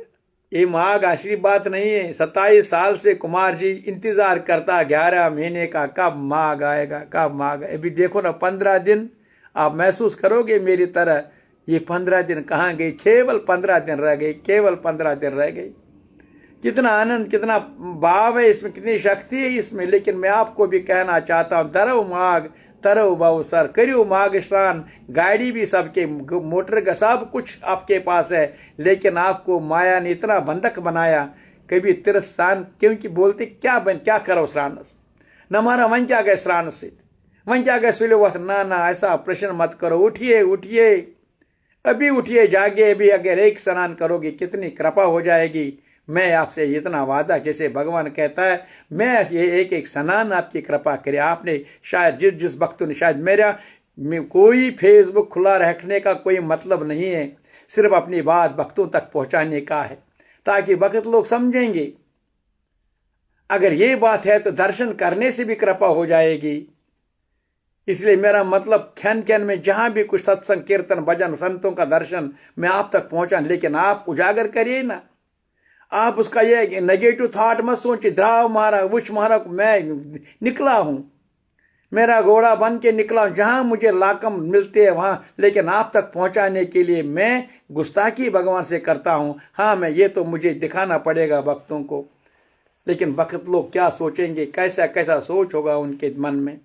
ये माघ असली बात नहीं है। 27 साल से कुमार जी इंतजार करता 11 महीने का, कब माघ आएगा, कब माघ। अभी देखो ना 15 दिन आप महसूस करोगे मेरी तरह, ये 15 दिन कहाँ गए, केवल 15 दिन रह गए, केवल 15 दिन रह गए। कितना आनंद, कितना भाव है इसमें, कितनी शक्ति है इसमें। लेकिन मैं आपको भी कहना चाहता हूँ धरव माघ तरव भवसर, करियो माघ स्नान। गाड़ी भी सबके, मोटर का सब कुछ आपके पास है, लेकिन आपको माया ने इतना बंधक बनाया। कभी तीर्थ स्नान क्योंकि बोलते क्या करो स्नान न हमारा वन क्या गए स्नान से, वन क्या गए सुले वक्त, ना ऐसा प्रश्न मत करो। उठिए उठिए, अभी उठिए, जागे अभी, अगर एक स्नान करोगे कितनी कृपा हो जाएगी। मैं आपसे इतना वादा, जैसे भगवान कहता है मैं ये एक स्नान आपकी कृपा करे। आपने शायद जिस भक्तों ने, शायद मेरा कोई फेसबुक खुला रखने का कोई मतलब नहीं है, सिर्फ अपनी बात भक्तों तक पहुंचाने का है, ताकि भक्त लोग समझेंगे। अगर ये बात है तो दर्शन करने से भी कृपा हो जाएगी। इसलिए मेरा मतलब खैन में जहां भी कुछ सत्संग कीर्तन भजन संतों का दर्शन मैं आप तक पहुंचा, लेकिन आप उजागर करिए ना। आप उसका ये नेगेटिव थॉट मत सोचिए, द्राव मारा वुच मारा, मैं निकला हूं, मेरा घोड़ा बन के निकला हूं, जहां मुझे लाकम मिलते हैं वहां, लेकिन आप तक पहुंचाने के लिए मैं गुस्ताखी भगवान से करता हूं। हाँ, मैं ये तो मुझे दिखाना पड़ेगा भक्तों को, लेकिन भक्त लोग क्या सोचेंगे, कैसा कैसा सोच होगा उनके मन में।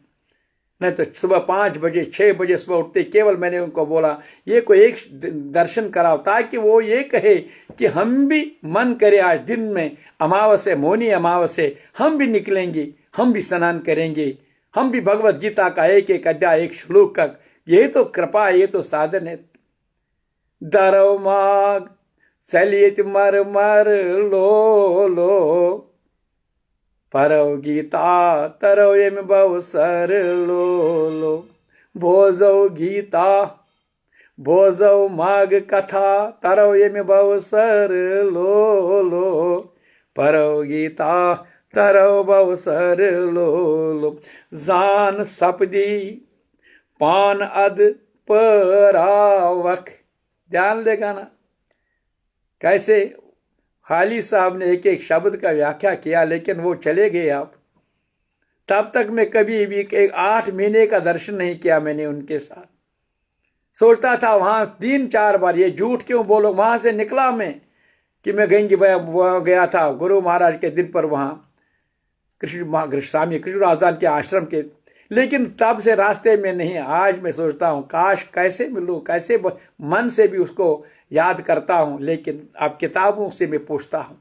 नहीं तो सुबह 5 बजे 6 बजे सुबह उठते, केवल मैंने उनको बोला ये कोई एक दर्शन कराओ, ताकि वो ये कहे कि हम भी मन करे आज दिन में अमावस्या, मौनी अमावस्या, हम भी निकलेंगे, हम भी स्नान करेंगे, हम भी भगवत गीता का एक अध्याय, एक श्लोक का, ये तो कृपा, ये तो साधन है। धरव माघ चलिए मर मर लो परव गीता तरव यम बवसर लो भोजौ गीता भोजौ माग कथा तरव यम बवसर लो परव गीता तरव बवसर लो जान सपदी पान अद परावक। ध्यान देगा ना कैसे खाली साहब ने एक एक शब्द का व्याख्या किया, लेकिन वो चले गए आप। तब तक मैं कभी भी 8 महीने का दर्शन नहीं किया मैंने उनके साथ। सोचता था वहां 3-4 बार ये झूठ क्यों बोलो। वहां से निकला मैं कि मैं गया था गुरु महाराज के दिन पर वहां स्वामी कृष्ण राजदान के आश्रम के, लेकिन तब से रास्ते में नहीं। आज मैं सोचता हूं काश कैसे मिलूं, कैसे मन से भी उसको याद करता हूं, लेकिन अब किताबों से मैं पूछता हूं।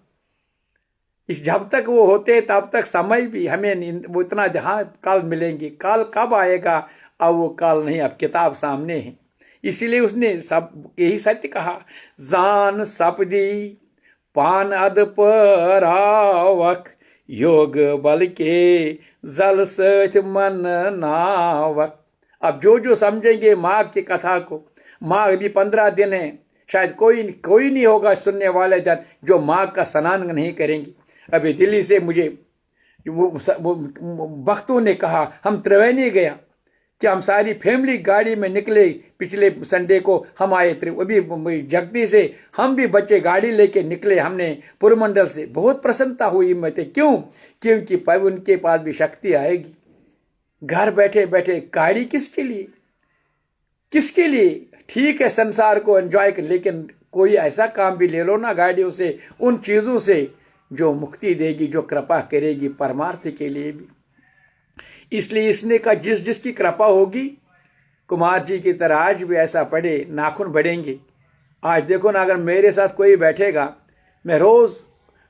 इस जब तक वो होते तब तक समय भी हमें वो इतना जहां कल मिलेंगे, कल कब आएगा, अब वो कल नहीं, अब किताब सामने है। इसीलिए उसने सब यही सत्य कहा, जान सपदी पान अद परावक योग बल के जल सच मन नावक। अब जो समझेंगे माघ की कथा को, माघ भी 15 दिन है, शायद कोई नहीं होगा सुनने वाले जन जो माघ का स्नान नहीं करेंगे। अभी दिल्ली से मुझे वो भक्तों ने कहा हम त्रिवेणी गया कि हम सारी फैमिली गाड़ी में निकले, पिछले संडे को हम आए अभी जगती से, हम भी बच्चे गाड़ी लेके निकले, हमने पुरमंडल से। बहुत प्रसन्नता हुई मते, क्यों? क्योंकि उनके पास भी शक्ति आएगी। घर बैठे बैठे गाड़ी किसके लिए, किसके लिए? ठीक है संसार को एंजॉय कर, लेकिन कोई ऐसा काम भी ले लो ना गाड़ियों से, उन चीजों से जो मुक्ति देगी, जो कृपा करेगी परमार्थ के लिए भी। इसलिए इसने का जिसकी कृपा होगी, कुमार जी की तरह आज भी ऐसा पड़े, नाखून बढ़ेंगे। आज देखो ना, अगर मेरे साथ कोई बैठेगा, मैं रोज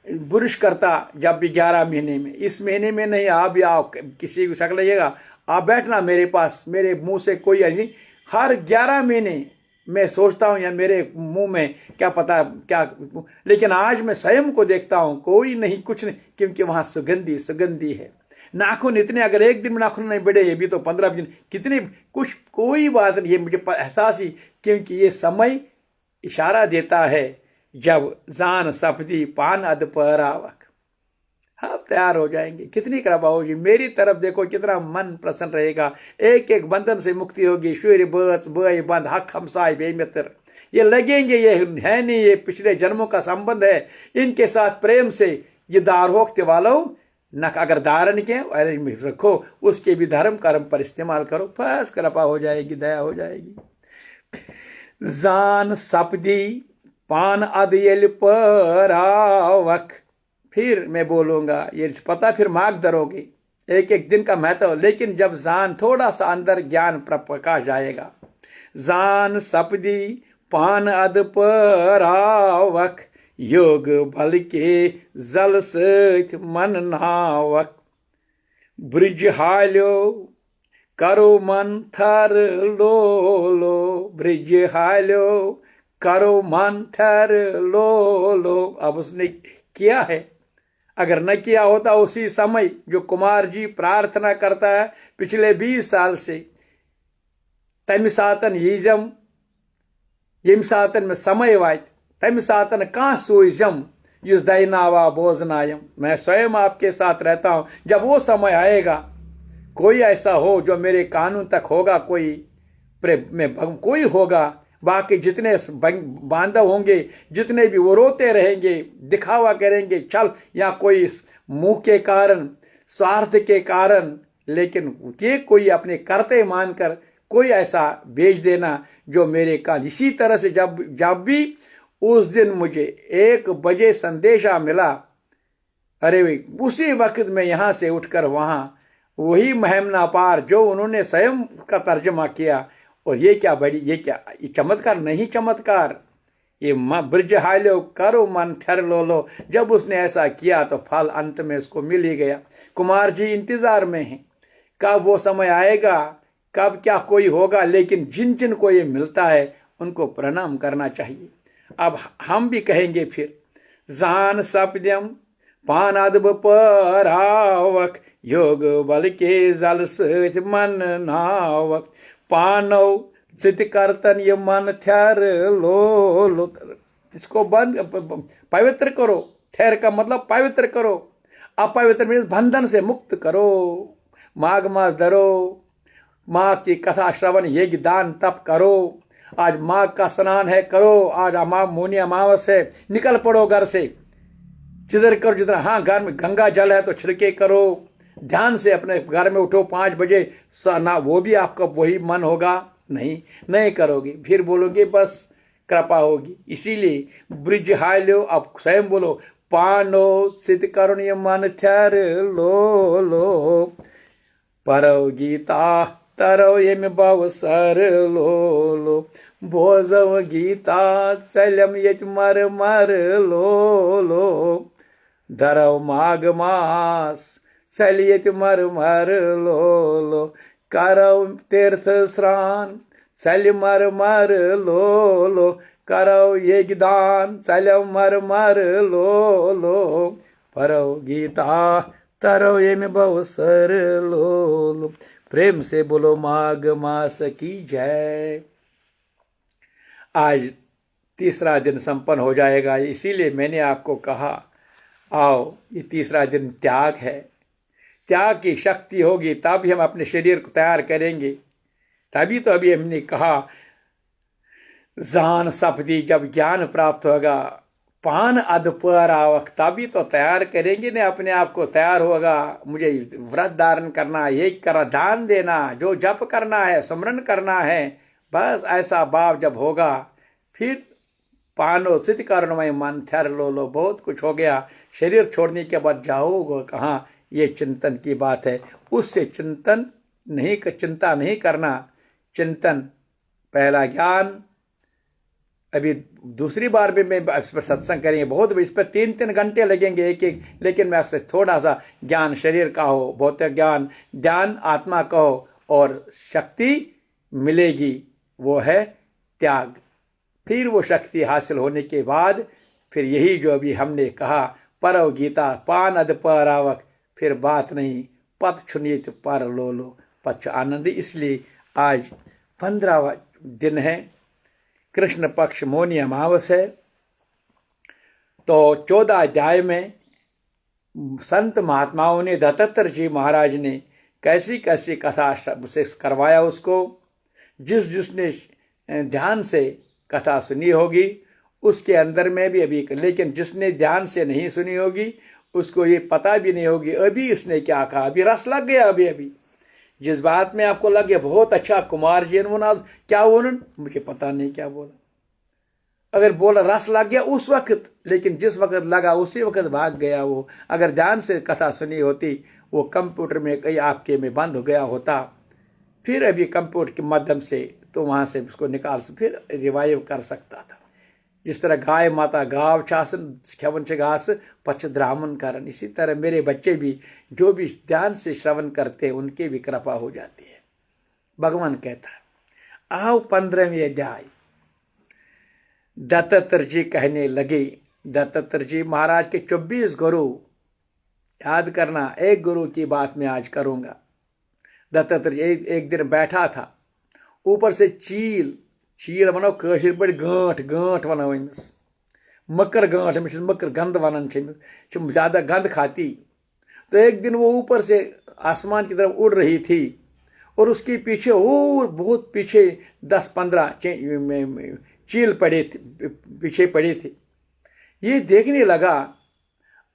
बुरुश करता जब भी 11 महीने में, इस महीने में नहीं, आप भी आओ, किसी को शक लगेगा, आप बैठना मेरे पास, मेरे मुंह से कोई नहीं। हर 11 महीने मैं सोचता हूं या मेरे मुंह में क्या पता क्या, लेकिन आज मैं स्वयं को देखता हूं कोई नहीं, कुछ नहीं, क्योंकि वहां सुगंधी है। नाखून इतने, अगर एक दिन में नाखून नहीं बढ़े, ये भी तो 15 दिन कितने, कुछ कोई बात नहीं, ये मुझे एहसास ही, क्योंकि ये समय इशारा देता है जब जान सपदी पान अद परावक। आप तैयार हो जाएंगे, कितनी कृपा होगी मेरी तरफ, देखो कितना मन प्रसन्न रहेगा। एक एक बंधन से मुक्ति होगी। सूर्य बच बय बंध हक हमसाय बेमित्र, ये लगेंगे, ये है नहीं, ये पिछले जन्मों का संबंध है, इनके साथ प्रेम से ये दारोक्ति वालों न, अगर धारण के रखो, उसके भी धर्म कर्म पर इस्तेमाल करो, बस कृपा हो जाएगी, दया हो जाएगी। जान सपदी पान अद यल परावक। फिर मैं बोलूंगा, ये पता फिर मार्ग धरोगे, एक एक दिन का महत्व, लेकिन जब जान थोड़ा सा अंदर ज्ञान प्रकाश जाएगा। जान सपदी पान अद परावक योग बल के जल सच मन नावक। ब्रिज हाल्यो करो मन थर लो, ब्रिज हाल्यो करो मन थर लो। अब उसने किया है, अगर न किया होता उसी समय जो कुमार जी प्रार्थना करता है पिछले 20 साल से, तम सातन यीजम यम सातन में समय वात तम सातन कहाँ सोजम युस दैनावा बोजनायम। मैं स्वयं आपके साथ रहता हूं, जब वो समय आएगा, कोई ऐसा हो जो मेरे कानून तक होगा, कोई होगा, बाकी जितने बांधव होंगे, जितने भी वो रोते रहेंगे, दिखावा करेंगे, चल, या कोई मुंह के कारण, स्वार्थ के कारण, लेकिन ये कोई अपने करते मानकर कोई ऐसा भेज देना जो मेरे कान। इसी तरह से जब भी उस दिन मुझे 1 बजे संदेशा मिला, अरे उसी वक्त में यहां से उठकर वहां वही महमना पार जो उन्होंने स्वयं का तर्जमा किया, और ये क्या ये चमत्कार नहीं, चमत्कार ये ब्रिज हालो करो मन थर लो। जब उसने ऐसा किया तो फल अंत में उसको मिल ही गया। कुमार जी इंतजार में हैं, कब वो समय आएगा, कब क्या कोई होगा, लेकिन जिन जिन को ये मिलता है उनको प्रणाम करना चाहिए। अब हम भी कहेंगे फिर, जान सपद्यम पानादब परावक योग बल के जल सच मन नावक पानव चित करतन ये मन थर लो इसको बंद पवित्र करो। ठहर का मतलब पवित्र करो, अपवित्र मीन्स बंधन से मुक्त करो। माघ मास धरो, माँ की कथा श्रवण यज्ञ दान तप करो। आज माघ का स्नान है, करो। आज मौनी अमावस है, निकल पड़ो घर से, जिधर करो जितना। हाँ, घर में गंगा जल है तो छिड़के करो। ध्यान से अपने घर में उठो 5 बजे ना, वो भी आपका वही मन होगा? नहीं करोगे, फिर बोलोगे बस कृपा होगी। इसीलिए ब्रिज हाल्यो, अब स्वयं बोलो, पानो सिद्ध करुण्य मन थर लो परव गीता तरव यम बव सर लो भोजव गीता चलम यच मर लो धरव माघ मास चलियत मर लो करव तीर्थ स्नान चल मर लो करव यज्ञ दान चलव मर लो परव गीता तरव यम बवसर लो। प्रेम से बोलो माघ मास की जय। आज तीसरा दिन संपन्न हो जाएगा, इसीलिए मैंने आपको कहा आओ, ये तीसरा दिन त्याग है। त्याग की शक्ति होगी तभी हम अपने शरीर को तैयार करेंगे। तभी तो अभी हमने कहा जान सपदी, जब ज्ञान प्राप्त होगा, पान अध पर आवक, तभी तो तैयार करेंगे ना अपने आप को। तैयार होगा, मुझे व्रत धारण करना, ये करना, दान देना, जो जप करना है, स्मरण करना है, बस ऐसा भाव जब होगा, फिर पानो चित कारणमय मन थर लो बहुत कुछ हो गया। शरीर छोड़ने के बाद जाओगे कहाँ, ये चिंतन की बात है। उससे चिंता नहीं करना। चिंतन पहला ज्ञान, अभी दूसरी बार भी मैं इस पर सत्संग करेंगे, बहुत इस पर 3-3 घंटे लगेंगे एक, लेकिन मैं आपसे थोड़ा सा ज्ञान शरीर का हो, भौतिक ज्ञान, ध्यान आत्मा का हो, और शक्ति मिलेगी, वो है त्याग। फिर वो शक्ति हासिल होने के बाद फिर यही जो अभी हमने कहा, परव गीता पान अद परावक, फिर बात नहीं, पथ छुनित पर लो पक्ष आनंद। इसलिए आज 15वां दिन है, कृष्ण पक्ष मौनी अमावस है। तो 14 अध्याय में संत महात्माओं ने, दत्तात्रेय जी महाराज ने कैसी कैसी कथा से करवाया उसको। जिसने ध्यान से कथा सुनी होगी उसके अंदर में भी अभी, लेकिन जिसने ध्यान से नहीं सुनी होगी उसको ये पता भी नहीं होगी अभी इसने क्या कहा। अभी रस लग गया, अभी जिस बात में आपको लगे बहुत अच्छा, कुमार जी ने क्या बोला, मुझे पता नहीं क्या बोला। अगर बोला रस लग गया उस वक्त, लेकिन जिस वक्त लगा उसी वक्त भाग गया वो। अगर ध्यान से कथा सुनी होती, वो कंप्यूटर में कहीं आपके में बंद हो गया होता, फिर अभी कंप्यूटर के माध्यम से तो वहां से उसको निकाल से फिर रिवाइव कर सकता था। जिस तरह गाय माता गाव छासन खेवन से घास पछ द्रामन कारण, इसी तरह मेरे बच्चे भी जो भी ध्यान से श्रवण करते हैं उनकी भी कृपा हो जाती है। भगवान कहता है, आओ 15वें अध्याय। दत्तात्रेय जी कहने लगे, दत्तात्रेय जी महाराज के 24 गुरु याद करना, एक गुरु की बात मैं आज करूंगा। दत्तात्रेय एक दिन बैठा था, ऊपर से चील वनो कशिर पड़ गांठ वनो अमिस, मकर गांठ, अमिस मकर गंध वनान, ज्यादा गंध खाती। तो एक दिन वो ऊपर से आसमान की तरफ उड़ रही थी और उसके पीछे और बहुत पीछे 10-15 चील पीछे पड़े थे। ये देखने लगा,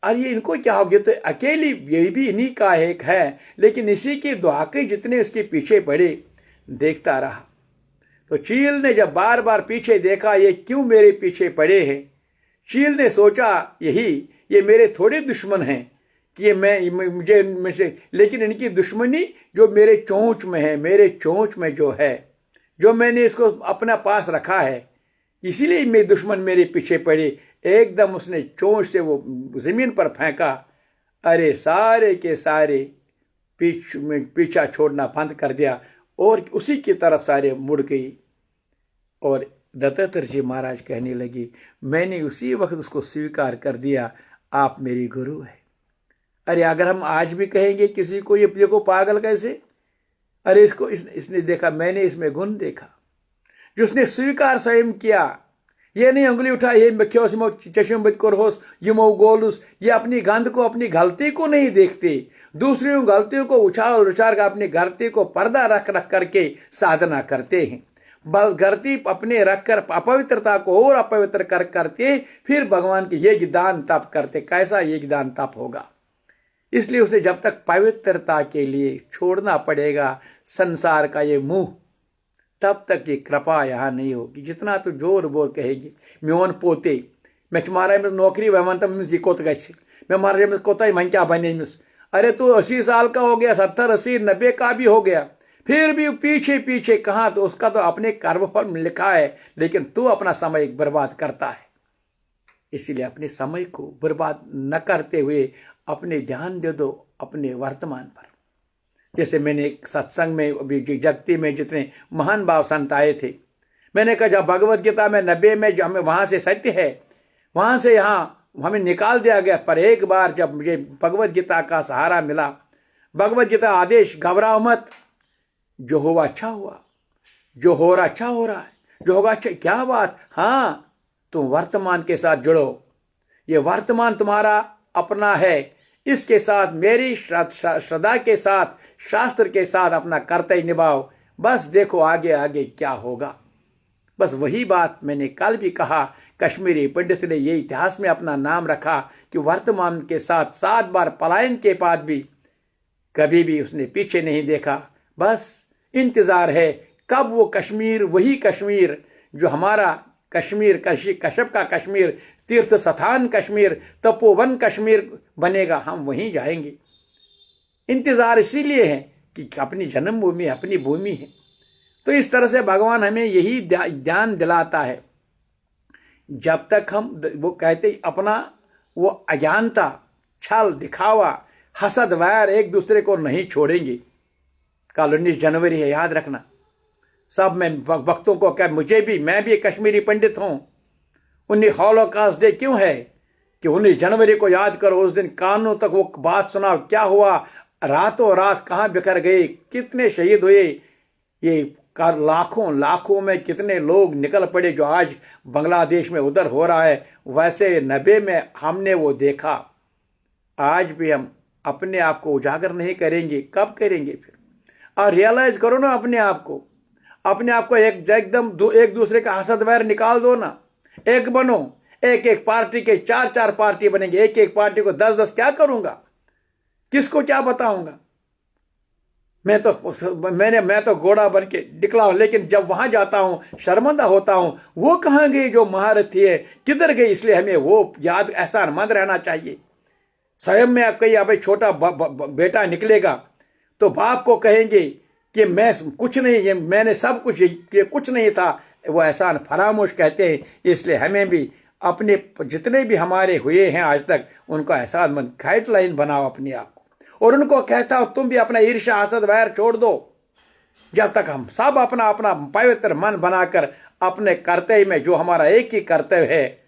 अरे ये इनको क्या हो गया। तो अकेली ये भी इन्हीं का एक है, लेकिन इसी के दुआके जितने उसके पीछे पड़े, देखता रहा। तो चील ने जब बार बार पीछे देखा, ये क्यों मेरे पीछे पड़े हैं, चील ने सोचा ये मेरे थोड़े दुश्मन हैं कि ये मुझे, लेकिन इनकी दुश्मनी जो मेरे चोंच में है, मेरे चोंच में जो है, जो मैंने इसको अपना पास रखा है, इसीलिए मेरे दुश्मन मेरे पीछे पड़े। एकदम उसने चोंच से वो जमीन पर फेंका, अरे सारे के सारे पीछा छोड़ना बंद कर दिया और उसी की तरफ सारे मुड़ गई और दत्तात्रेय जी महाराज कहने लगे, मैंने उसी वक्त उसको स्वीकार कर दिया, आप मेरी गुरु है। अरे अगर हम आज भी कहेंगे किसी को, ये देखो पागल कैसे, अरे इसको इसने देखा, मैंने इसमें गुण देखा, जिसने स्वीकार स्वयं किया। ये नहीं उंगली उठा, ये चशम कोरहोस यमो गोलुस, ये अपनी गंध को, अपनी गलती को नहीं देखते, दूसरी गलतियों को उछाल उछाल कर अपनी गलती को पर्दा रख रख करके साधना करते हैं। गलती अपने रखकर अपवित्रता को और अपवित्र करते फिर भगवान के यज्ञ दान तप करते। कैसा यज्ञ दान तप होगा? इसलिए उसे जब तक पवित्रता के लिए छोड़ना पड़ेगा संसार का ये मुंह, तब तक ये कृपा यहाँ नहीं होगी। जितना तो जोर बोर कहेगी म्योन पोते मे मारा नौकरी वह जी कोत गए मैं मारा कोता वह क्या बने मिस। अरे तू 80 साल का हो गया, 70 80 90 का भी हो गया, फिर भी पीछे पीछे कहाँ, तो उसका तो अपने कर्मफल में लिखा है, लेकिन तू अपना समय बर्बाद करता है। इसीलिए अपने समय को बर्बाद न करते हुए अपने ध्यान दे दो अपने वर्तमान पर। जैसे मैंने एक सत्संग में अभी जगती में जितने महान भाव संत आए थे, मैंने कहा जब भगवत गीता में 90 में जो हमें वहां से सत्य है, वहां से यहाँ हमें निकाल दिया गया। पर एक बार जब मुझे भगवत गीता का सहारा मिला, भगवत गीता आदेश, घबराओ मत, जो हुआ अच्छा हुआ, जो हो रहा अच्छा हो रहा है, जो होगा अच्छा, क्या बात, हाँ तुम वर्तमान के साथ जुड़ो, ये वर्तमान तुम्हारा अपना है, इसके साथ मेरी श्रद्धा के साथ, शास्त्र के साथ अपना कर्तव्य निभाओ, बस देखो आगे आगे क्या होगा। बस वही बात मैंने कल भी कहा, कश्मीरी पंडित ने ये इतिहास में अपना नाम रखा कि वर्तमान के साथ 7 बार पलायन के बाद भी कभी भी उसने पीछे नहीं देखा। बस इंतजार है कब वो कश्मीर, वही कश्मीर जो हमारा कश्मीर, कश्यप का कश्मीर, तीर्थ स्थान कश्मीर, तपोवन कश्मीर बनेगा, हम वहीं जाएंगे। इंतजार इसीलिए है कि अपनी जन्मभूमि अपनी भूमि है। तो इस तरह से भगवान हमें यही ध्यान दिलाता है। जब तक हम, वो कहते अपना वो अज्ञानता, छल, दिखावा, हसद, वैर एक दूसरे को नहीं छोड़ेंगे। कल 19 जनवरी है, याद रखना। सब मैं वक्तों को क्या, मुझे भी, मैं भी कश्मीरी पंडित हूं। 19 हॉलोकास्ट डे क्यों है कि 19 जनवरी को याद करो। उस दिन कानों तक वो बात सुनाओ, क्या हुआ, रातों रात कहां बिखर गए, कितने शहीद हुए, ये लाखों में कितने लोग निकल पड़े, जो आज बांग्लादेश में उधर हो रहा है, वैसे 90 में हमने वो देखा। आज भी हम अपने आप को उजागर नहीं करेंगे, कब करेंगे फिर? और रियलाइज करो ना अपने आप को एकदम एक दूसरे का हसद वैर निकाल दो ना, एक बनो। एक पार्टी के 4 पार्टी बनेंगे, एक पार्टी को 10 क्या करूंगा, किसको क्या बताऊंगा? मैं तो घोड़ा बन के निकला हूं, लेकिन जब वहां जाता हूं शर्मिंदा होता हूं। वो कहां गई जो महारथी है, किधर गई? इसलिए हमें वो याद, एहसानमंद रहना चाहिए। स्वयं में आप कहीं भाई छोटा बेटा निकलेगा तो बाप को कहेंगे कि मैं कुछ नहीं, ये मैंने सब कुछ, ये कुछ नहीं था, वो एहसान फरामोश कहते हैं। इसलिए हमें भी अपने जितने भी हमारे हुए हैं आज तक, उनको एहसानमंद गाइडलाइन बनाओ अपने आप को, और उनको कहता हूं तुम भी अपना ईर्ष्या, हसद, वैर छोड़ दो। जब तक हम सब अपना अपना पवित्र मन बनाकर अपने कर्तव्य में, जो हमारा एक ही कर्तव्य है,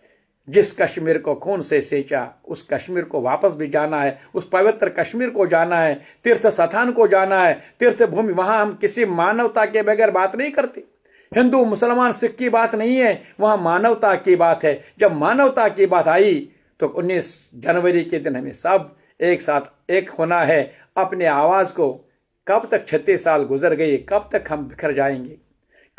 जिस कश्मीर को खून से सेंचा, उस कश्मीर को वापस भी जाना है, उस पवित्र कश्मीर को जाना है, तीर्थ स्थान को जाना है, तीर्थ भूमि। वहां हम किसी मानवता के बगैर बात नहीं करते। हिंदू, मुसलमान, सिख की बात नहीं है, वहां मानवता की बात है। जब मानवता की बात आई तो 19 जनवरी के दिन हमें सब एक साथ एक होना है। अपने आवाज को, कब तक 36 साल गुजर गए, कब तक हम बिखर जाएंगे?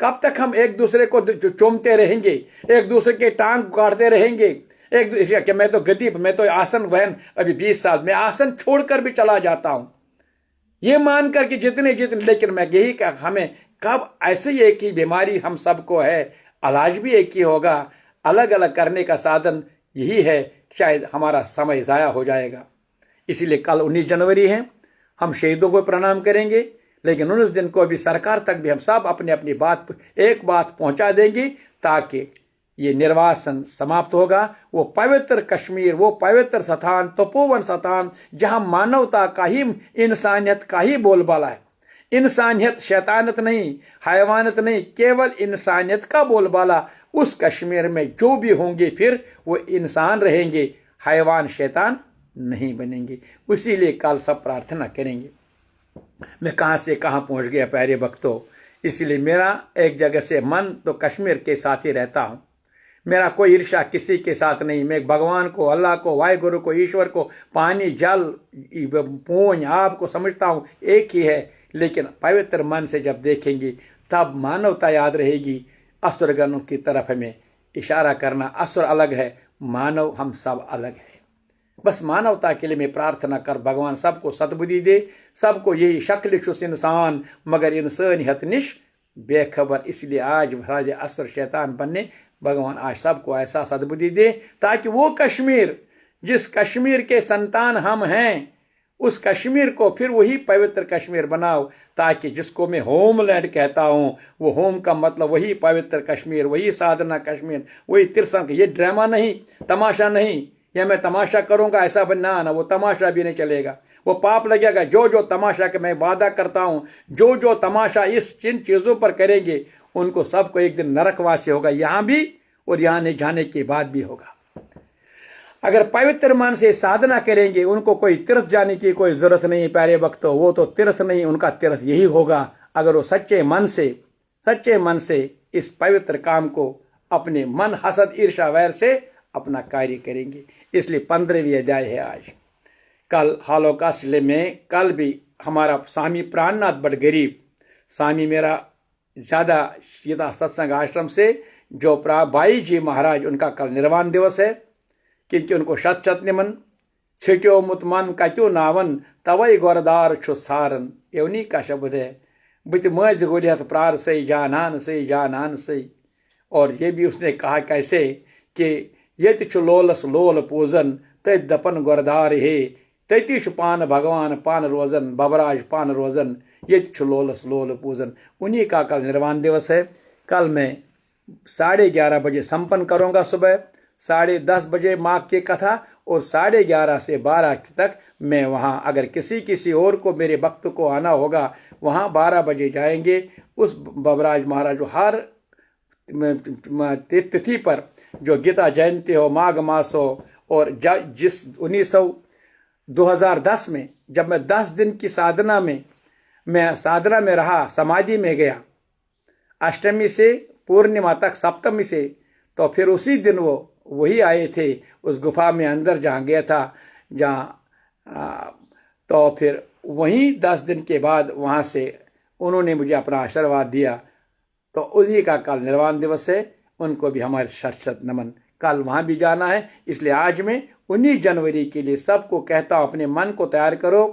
कब तक हम एक दूसरे को चूमते रहेंगे, एक दूसरे के टांग काटते रहेंगे? एक दूसरे कि मैं तो गद्दी, मैं तो आसन वहन, अभी 20 साल में आसन छोड़कर भी चला जाता हूं, ये मानकर कि जितने, लेकिन मैं यही कहा, हमें कब ऐसे एक ही बीमारी हम सबको है, इलाज भी एक ही होगा, अलग अलग करने का साधन यही है, शायद हमारा समय जाया हो जाएगा। इसीलिए कल 19 जनवरी है, हम शहीदों को प्रणाम करेंगे, लेकिन उस दिन को भी सरकार तक भी हम सब अपनी अपनी एक बात पहुंचा देंगे, ताकि ये निर्वासन समाप्त होगा। वो पवित्र कश्मीर, वो पवित्र स्थान, तपोवन स्थान, जहां मानवता का ही, इंसानियत का ही बोलबाला है। इंसानियत, शैतानियत नहीं, हैवानियत नहीं, केवल इंसानियत का बोलबाला उस कश्मीर में जो भी होंगे फिर वो इंसान रहेंगे, हैवान शैतान नहीं बनेंगे। इसीलिए कल सब प्रार्थना करेंगे। मैं कहाँ से कहाँ पहुँच गया प्यारे भक्तों। इसलिए मेरा एक जगह से मन तो कश्मीर के साथ ही रहता हूँ। मेरा कोई ईर्ष्या किसी के साथ नहीं। मैं भगवान को, अल्लाह को, वाहिगुरु को, ईश्वर को, पानी, जल, पूंज, आपको समझता हूँ एक ही है। लेकिन पवित्र मन से जब देखेंगे तब मानवता याद रहेगी। असुरगणों की तरफ हमें इशारा करना, असुर अलग है, मानव हम सब अलग है। बस मानवता के लिए मैं प्रार्थना कर भगवान सबको सद्बुद्धि दे। सबको यही शक्ल छुस इंसान मगर इंसान हतनिश बेखबर। इसलिए आज राजा असुर शैतान बनने भगवान आज सबको ऐसा सद्बुद्धि दे ताकि वो कश्मीर, जिस कश्मीर के संतान हम हैं, उस कश्मीर को फिर वही पवित्र कश्मीर बनाओ। ताकि जिसको मैं होमलैंड कहता हूँ, वो होम का मतलब वही पवित्र कश्मीर, वही साधना कश्मीर, वही तीर्थंकर। ये ड्रामा नहीं, तमाशा नहीं, या मैं तमाशा करूंगा ऐसा बनना ना, वो तमाशा भी नहीं चलेगा, वो पाप लगेगा। जो जो तमाशा के मैं वादा करता हूं, जो जो तमाशा जिन चीजों पर करेंगे उनको सबको एक दिन नरकवासी होगा, यहां भी और यहां जाने के बाद भी होगा। अगर पवित्र मन से साधना करेंगे उनको कोई तीर्थ जाने की कोई जरूरत नहीं प्यारे भक्तों। वो तो तीर्थ नहीं, उनका तीर्थ यही होगा अगर वो सच्चे मन से इस पवित्र काम को अपने मन, हसद, ईर्षा, वैर से अपना कार्य करेंगे। इसलिए 15वीं अध्याय है आज। कल हालोकास्ट में कल भी हमारा स्वामी प्राणनाथ बड़गरीब, स्वामी मेरा ज्यादा सीधा सत्संग आश्रम से जो बाई जी महाराज, उनका कल निर्वाण दिवस है। क्योंकि उनको शत शत निमन। छिट्यो मुतमन कत्यो नावन तवई गोरदार छु सारन, ये उन्हीं का शब्द है। बुत मज गोलियत प्रार से जानान से। और ये भी उसने कहा कैसे कि ये छु लोलस लोल पूजन ते दपन गोरदार हे, तैती छु पान भगवान पान रोजन, बबराज पान रोजन, ये छु लोलस लोल पूजन। उन्हीं का कल निर्वाण दिवस है। कल मैं 11:30 बजे संपन्न करूंगा सुबह, 10:30 बजे माँ की कथा, और 11:30 से 12 तक मैं वहां, अगर किसी और को, मेरे भक्त को आना होगा, वहां 12 बजे जाएंगे। उस बबराज महाराज जो हर तिथि पर जो गीता जयंती हो, माघ मास हो, और जिस 2010 में जब मैं 10 दिन की साधना में रहा, समाधि में गया, अष्टमी से पूर्णिमा तक, सप्तमी से, तो फिर उसी दिन वही आए थे उस गुफा में अंदर जहाँ गया था, तो फिर वहीं 10 दिन के बाद वहाँ से उन्होंने मुझे अपना आशीर्वाद दिया। तो उन्हीं का कल निर्वाण दिवस है, उनको भी हमारे शत नमन। कल वहाँ भी जाना है। इसलिए आज मैं 19 जनवरी के लिए सबको कहता हूँ, अपने मन को तैयार करो।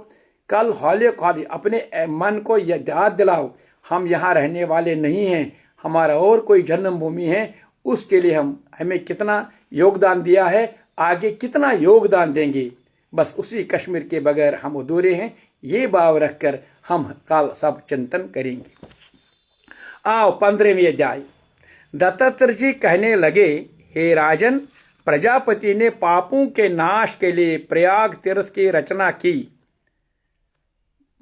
कल खाली अपने मन को याद दिलाओ, हम यहाँ रहने वाले नहीं हैं, हमारा और कोई जन्मभूमि है। उसके लिए हमें कितना योगदान दिया है, आगे कितना योगदान देंगे, बस उसी कश्मीर के बगैर हम अधूरे हैं। ये भाव रखकर हम कल सब चिंतन करेंगे। आओ 15वीं अध्याय। दत्तात्रेय जी कहने लगे, हे राजन, प्रजापति ने पापों के नाश के लिए प्रयाग तीर्थ की रचना की।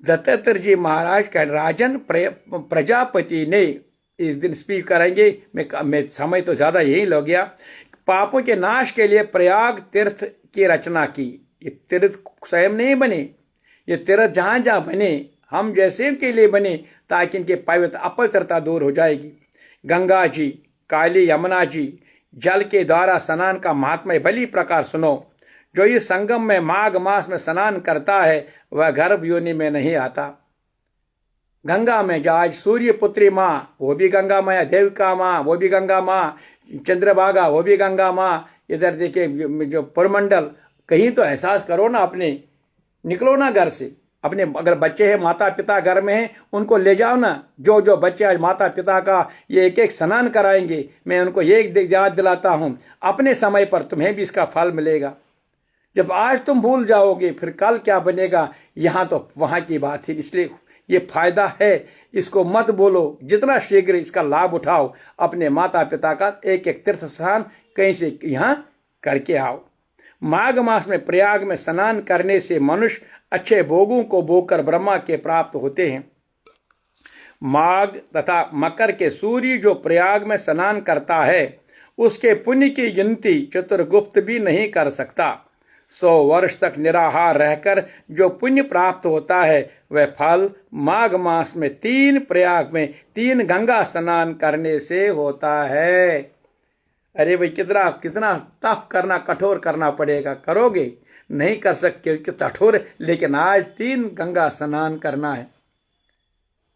दत्तात्रेय जी महाराज कह, राजन प्रजापति ने, इस दिन स्पीक करेंगे, मैं समय तो ज्यादा यही लग गया। पापों के नाश के लिए प्रयाग तीर्थ की रचना की। ये तीर्थ स्वयं नहीं बने, ये तीर्थ जहां जहां बने हम जैसे के लिए बने, ताकि इनके पवित्र अपवित्रता दूर हो जाएगी। गंगा जी, काली यमुना जी, जल के द्वारा स्नान का महात्म्य भली प्रकार सुनो। जो इस संगम में माघ मास में स्नान करता है वह गर्भ योनि में नहीं आता। गंगा में जो आज सूर्य पुत्री माँ, वो भी गंगा माया, देविका माँ, वो भी गंगा माँ, चंद्रभागा, वो भी गंगा माँ। इधर देखिए जो पुरमंडल, कहीं तो एहसास करो ना, अपने निकलो ना घर से। अपने अगर बच्चे हैं, माता पिता घर में हैं, उनको ले जाओ ना। जो जो बच्चे आज माता पिता का ये एक स्नान कराएंगे, मैं उनको ये याद दिलाता हूं, अपने समय पर तुम्हें भी इसका फल मिलेगा। जब आज तुम भूल जाओगे फिर कल क्या बनेगा, यहां तो वहां की बात है। इसलिए ये फायदा है, इसको मत बोलो, जितना शीघ्र इसका लाभ उठाओ। अपने माता पिता का एक एक तीर्थ स्थान कहीं से यहाँ करके आओ। माघ मास में प्रयाग में स्नान करने से मनुष्य अच्छे भोगों को भोगकर ब्रह्मा के प्राप्त होते हैं। माघ तथा मकर के सूर्य जो प्रयाग में स्नान करता है उसके पुण्य की गिनती चतुर्गुप्त भी नहीं कर सकता। 100 वर्ष तक निराहार रहकर जो पुण्य प्राप्त होता है वह फल माघ मास में 3 प्रयाग में 3 गंगा स्नान करने से होता है। अरे भाई, कितना कितना तप करना, कठोर करना पड़ेगा। करोगे? नहीं कर सकते, कठोर। लेकिन आज 3 गंगा स्नान करना है।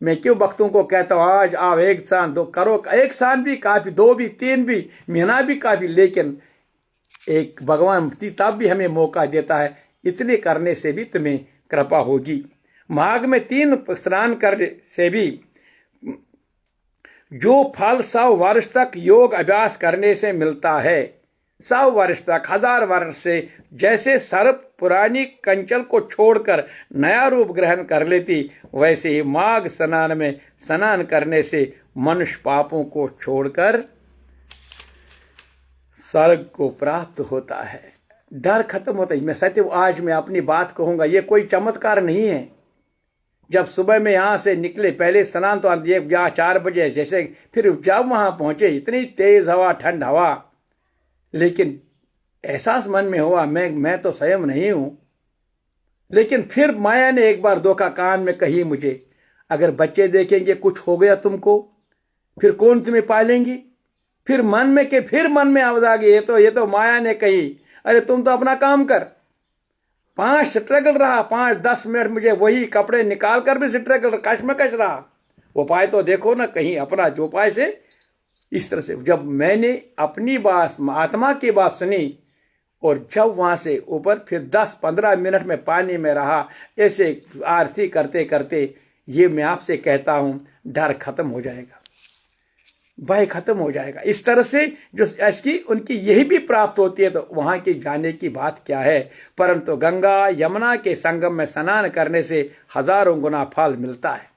मैं क्यों भक्तों को कहता हूं आज आओ, 1 साल 2 करो। 1 साल भी काफी, 2 भी, 3 भी, महीना भी काफी। लेकिन एक भगवान तब भी हमें मौका देता है, इतने करने से भी तुम्हें कृपा होगी। माघ में 3 स्नान करने से भी जो फल 100 वर्ष तक योग अभ्यास करने से मिलता है, 100 वर्ष तक, 1000 वर्ष से, जैसे सर्प पुरानी कंचल को छोड़कर नया रूप ग्रहण कर लेती, वैसे ही माघ स्नान में स्नान करने से मनुष्य पापों को छोड़कर स्वर्ग को प्राप्त होता है। डर खत्म होता है। मैं सत्य आज मैं अपनी बात कहूंगा, ये कोई चमत्कार नहीं है। जब सुबह में यहां से निकले, पहले स्नान तो यहाँ 4 बजे जैसे, फिर जब वहां पहुंचे इतनी तेज हवा, ठंड हवा, लेकिन एहसास मन में हुआ मैं तो स्वयं नहीं हूं। लेकिन फिर माया ने एक बार धोखा कान में कही मुझे, अगर बच्चे देखेंगे कुछ हो गया तुमको, फिर कौन तुम्हें पालेंगी? फिर मन में आवाज आ गई, ये तो माया ने कही, अरे तुम तो अपना काम कर। 5 स्ट्रगल रहा, 5-10 मिनट मुझे वही कपड़े निकाल कर भी स्ट्रगल, कश्मकश रहा। उपाय तो देखो ना, कहीं अपना जो उपाय से। इस तरह से जब मैंने अपनी बात, आत्मा की बात सुनी, और जब वहां से ऊपर फिर 10-15 मिनट में पानी में रहा, ऐसे आरती करते करते, ये मैं आपसे कहता हूं, डर खत्म हो जाएगा, भय खत्म हो जाएगा। इस तरह से जो ऐसी उनकी यही भी प्राप्त होती है, तो वहां की जाने की बात क्या है। परंतु गंगा यमुना के संगम में स्नान करने से हजारों गुना फल मिलता है।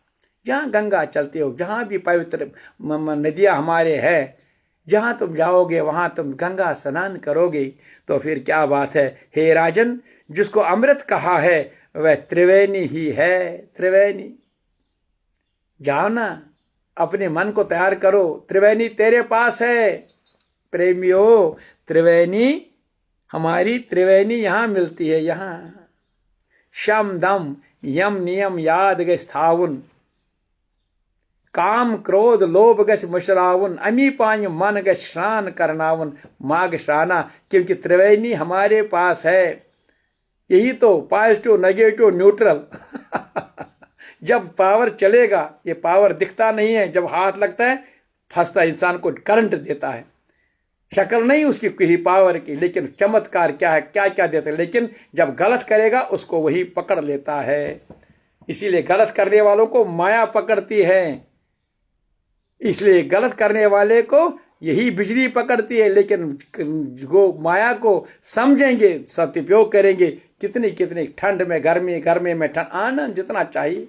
जहां गंगा चलती हो, जहां भी पवित्र नदियां हमारे हैं, जहां तुम जाओगे वहां तुम गंगा स्नान करोगे, तो फिर क्या बात है। हे राजन, जिसको अमृत कहा है वह त्रिवेणी ही है। त्रिवेणी जाओ ना, अपने मन को तैयार करो, त्रिवेणी तेरे पास है। प्रेमियों, त्रिवेणी, हमारी त्रिवेणी यहां मिलती है। यहां शम दम यम नियम याद गए स्थावन, काम क्रोध लोभ गस मुशरावन, अमी पांच मन गस श्रान करनावन, माघ श्राना। क्योंकि त्रिवेणी हमारे पास है। यही तो पॉजिटिव, नेगेटिव, न्यूट्रल। जब पावर चलेगा, ये पावर दिखता नहीं है, जब हाथ लगता है फंसता, इंसान को करंट देता है। शक्ल नहीं उसकी किसी पावर की, लेकिन चमत्कार क्या है, क्या क्या देता है। लेकिन जब गलत करेगा उसको वही पकड़ लेता है। इसीलिए गलत करने वालों को माया पकड़ती है। इसलिए गलत करने वाले को यही बिजली पकड़ती है। लेकिन जो माया को समझेंगे, सदुपयोग करेंगे, कितनी कितनी ठंड में गर्मी, गर्मी में ठंड, आनंद जितना चाहिए,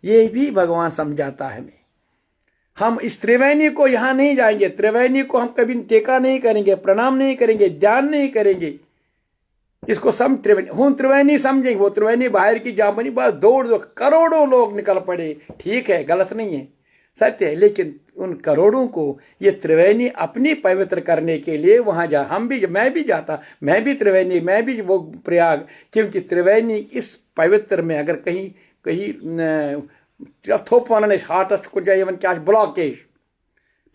ये भी भगवान समझाता है हमें। हम इस त्रिवेणी को यहां नहीं जाएंगे, त्रिवेणी को हम कभी टेका नहीं करेंगे, प्रणाम नहीं करेंगे, ध्यान नहीं करेंगे। इसको त्रिवेणी समझेंगे। वो त्रिवेणी बाहर की जामनी बात, दौड़ करोड़ों लोग निकल पड़े, ठीक है, गलत नहीं है, सत्य है। लेकिन उन करोड़ों को ये त्रिवेणी अपनी पवित्र करने के लिए वहां जा, मैं भी जाता, मैं भी त्रिवेणी, मैं भी वो प्रयाग। क्योंकि त्रिवेणी इस पवित्र में अगर कहीं थोपने हार्ट को जाए क्या ब्लॉकेज,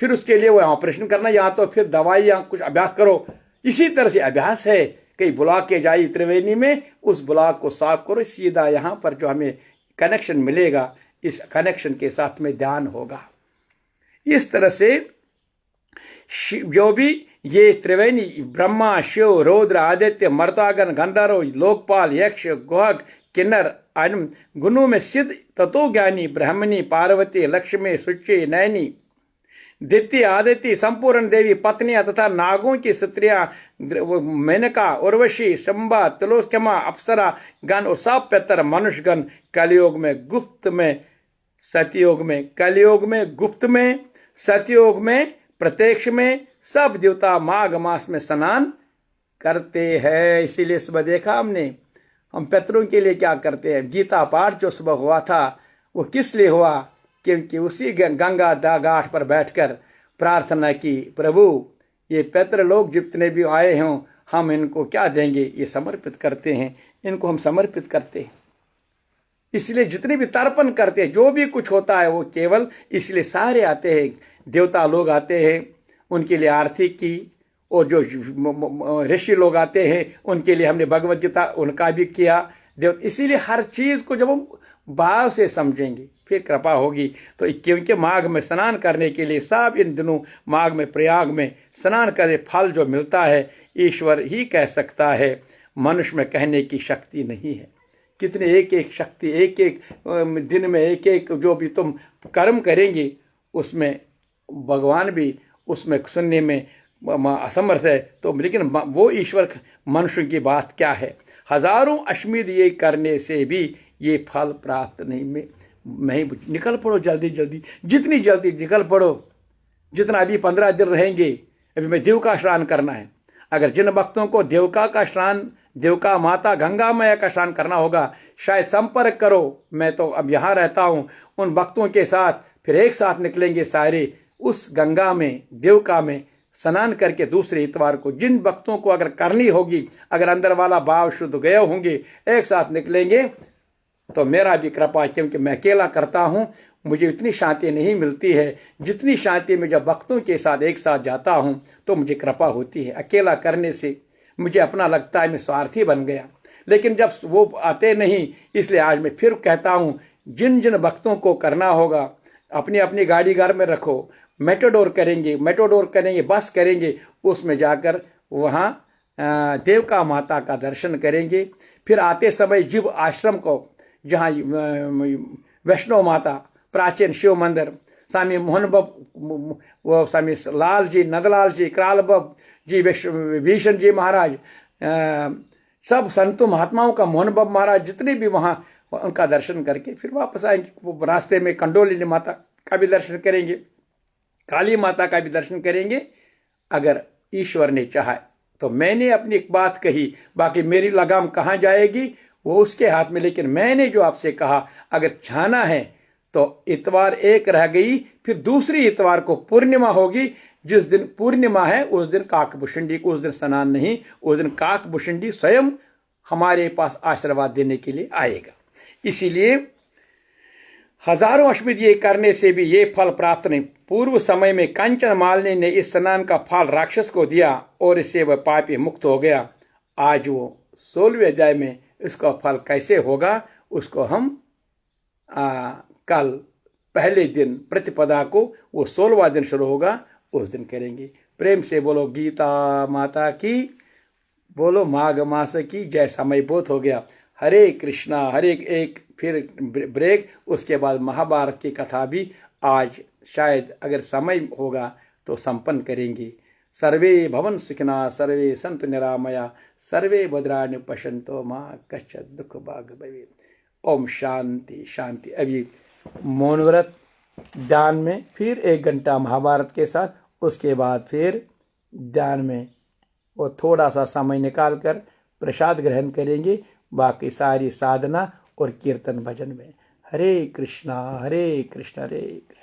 फिर उसके लिए वो ऑपरेशन करना, या तो फिर दवाई या कुछ अभ्यास करो। इसी तरह से अभ्यास है, कहीं ब्लॉकेज आई त्रिवेणी में, उस ब्लॉक को साफ करो, सीधा यहां पर जो हमें कनेक्शन मिलेगा, इस कनेक्शन के साथ में ध्यान होगा। इस तरह से जो भी ये त्रिवेणी ब्रह्मा, शिव, रुद्र, आदित्य, मर्तागण, गंधर्व, लोकपाल, यक्ष, गुहक, किन्नर, गुणों में सिद्ध, तत्वज्ञानी, ब्रह्मणी, पार्वती, लक्ष्मी, सुचि, नयनी, दित्य, आदित्य, संपूर्ण देवी पत्नियां तथा नागों की स्त्रियां, मेनका, उर्वशी, शंबा, तिलोत्तमा, अप्सरा गण और सब पितर मनुष्यगण कलयुग में, गुप्त में, सतयुग में, कलयुग में, गुप्त में, सतयुग में, प्रत्यक्ष में, सब देवता माघ मास में स्नान करते हैं। इसीलिए सुबह देखा हमने, हम पितरों के लिए क्या करते हैं। गीता पाठ जो सुबह हुआ था वो किस लिए हुआ? क्योंकि उसी गंगा घाट पर बैठकर प्रार्थना की, प्रभु ये पितृ लोग जितने भी आए हों, हम इनको क्या देंगे, ये समर्पित करते हैं, इनको हम समर्पित करते हैं। इसलिए जितने भी तर्पण करते हैं, जो भी कुछ होता है वो केवल इसलिए सारे आते हैं, देवता लोग आते हैं उनके लिए आरती की, और जो ऋषि लोग आते हैं उनके लिए हमने भगवद गीता उनका भी किया। इसीलिए हर चीज को जब हम भाव से समझेंगे फिर कृपा होगी। तो क्योंकि माघ में स्नान करने के लिए सब इन दिनों माघ में प्रयाग में स्नान करे, फल जो मिलता है ईश्वर ही कह सकता है, मनुष्य में कहने की शक्ति नहीं है। कितने एक एक शक्ति, एक एक दिन में एक एक जो भी तुम कर्म करेंगे उसमें भगवान भी उसमें सुनने में असमर्थ है। तो लेकिन वो ईश्वर मनुष्य की बात क्या है, हजारों अश्वमेध ये करने से भी ये फल प्राप्त नहीं। निकल पड़ो जल्दी जल्दी, जितनी जल्दी निकल पड़ो, जितना अभी 15 दिन रहेंगे, अभी मैं देव का स्नान करना है। अगर जिन भक्तों को देवका का स्नान, देवका माता गंगा मैया का स्नान करना होगा, शायद संपर्क करो। मैं तो अब यहाँ रहता हूँ, उन भक्तों के साथ फिर एक साथ निकलेंगे सारे उस गंगा में, देवका में स्नान करके दूसरे इतवार को। जिन भक्तों को अगर करनी होगी, अगर अंदर वाला भाव शुद्ध गए होंगे, एक साथ निकलेंगे। तो मेरा भी कृपा, क्योंकि मैं अकेला करता हूं, मुझे इतनी शांति नहीं मिलती है जितनी शांति में जब भक्तों के साथ एक साथ जाता हूं तो मुझे कृपा होती है। अकेला करने से मुझे अपना लगता है मैं स्वार्थी बन गया, लेकिन जब वो आते नहीं, इसलिए आज मैं फिर कहता हूं, जिन जिन भक्तों को करना होगा अपनी अपनी गाड़ी घर में रखो, मेट्रोडोर करेंगे, बस करेंगे, उसमें जाकर वहाँ देवका माता का दर्शन करेंगे। फिर आते समय जीव आश्रम को, जहाँ वैष्णव माता, प्राचीन शिव मंदिर, स्वामी मोहन बब, वो स्वामी लाल जी, नंदलाल जी, कराल बब जी, भीषण जी महाराज, सब संतों महात्माओं का, मोहन बब महाराज, जितने भी वहाँ, उनका दर्शन करके फिर वापस आएंगे। वो रास्ते में कंडोलिनी माता का भी दर्शन करेंगे, काली माता का भी दर्शन करेंगे, अगर ईश्वर ने चाहा तो। मैंने अपनी एक बात कही, बाकी मेरी लगाम कहाँ जाएगी वो उसके हाथ में। लेकिन मैंने जो आपसे कहा, अगर छाना है तो इतवार एक रह गई, फिर दूसरी इतवार को पूर्णिमा होगी। जिस दिन पूर्णिमा है उस दिन काकभूषुंडी को, उस दिन स्नान नहीं, उस दिन काकभूषुंडी स्वयं हमारे पास आशीर्वाद देने के लिए आएगा। इसीलिए हजारों अश्वमेध ये करने से भी ये फल प्राप्त नहीं। पूर्व समय में कंचन मालिनी ने इस स्नान का फल राक्षस को दिया और इससे वह पापी मुक्त हो गया। आज वो 16वें अध्याय में इसका फल कैसे होगा उसको हम कल पहले दिन प्रतिपदा को, वो 16वां दिन शुरू होगा, उस दिन करेंगे। प्रेम से बोलो गीता माता की, बोलो माघ मास की जय। समय बहुत हो गया। हरे कृष्णा। हरे एक फिर ब्रेक, उसके बाद महाभारत की कथा भी आज शायद अगर समय होगा तो संपन्न करेंगे। सर्वे भवन सुखिना, सर्वे संतु निरामया, सर्वे भद्राणि पश्यन्तु मा कश्चित् दुःख भाग् भवेत्। ओम शांति शांति। अभी मौन व्रत ध्यान में फिर 1 घंटा महाभारत के साथ, उसके बाद फिर ध्यान में वो थोड़ा सा समय निकाल कर प्रसाद ग्रहण करेंगे, बाकी सारी साधना और कीर्तन भजन में। हरे कृष्णा हरे कृष्णा हरे कृष्णा।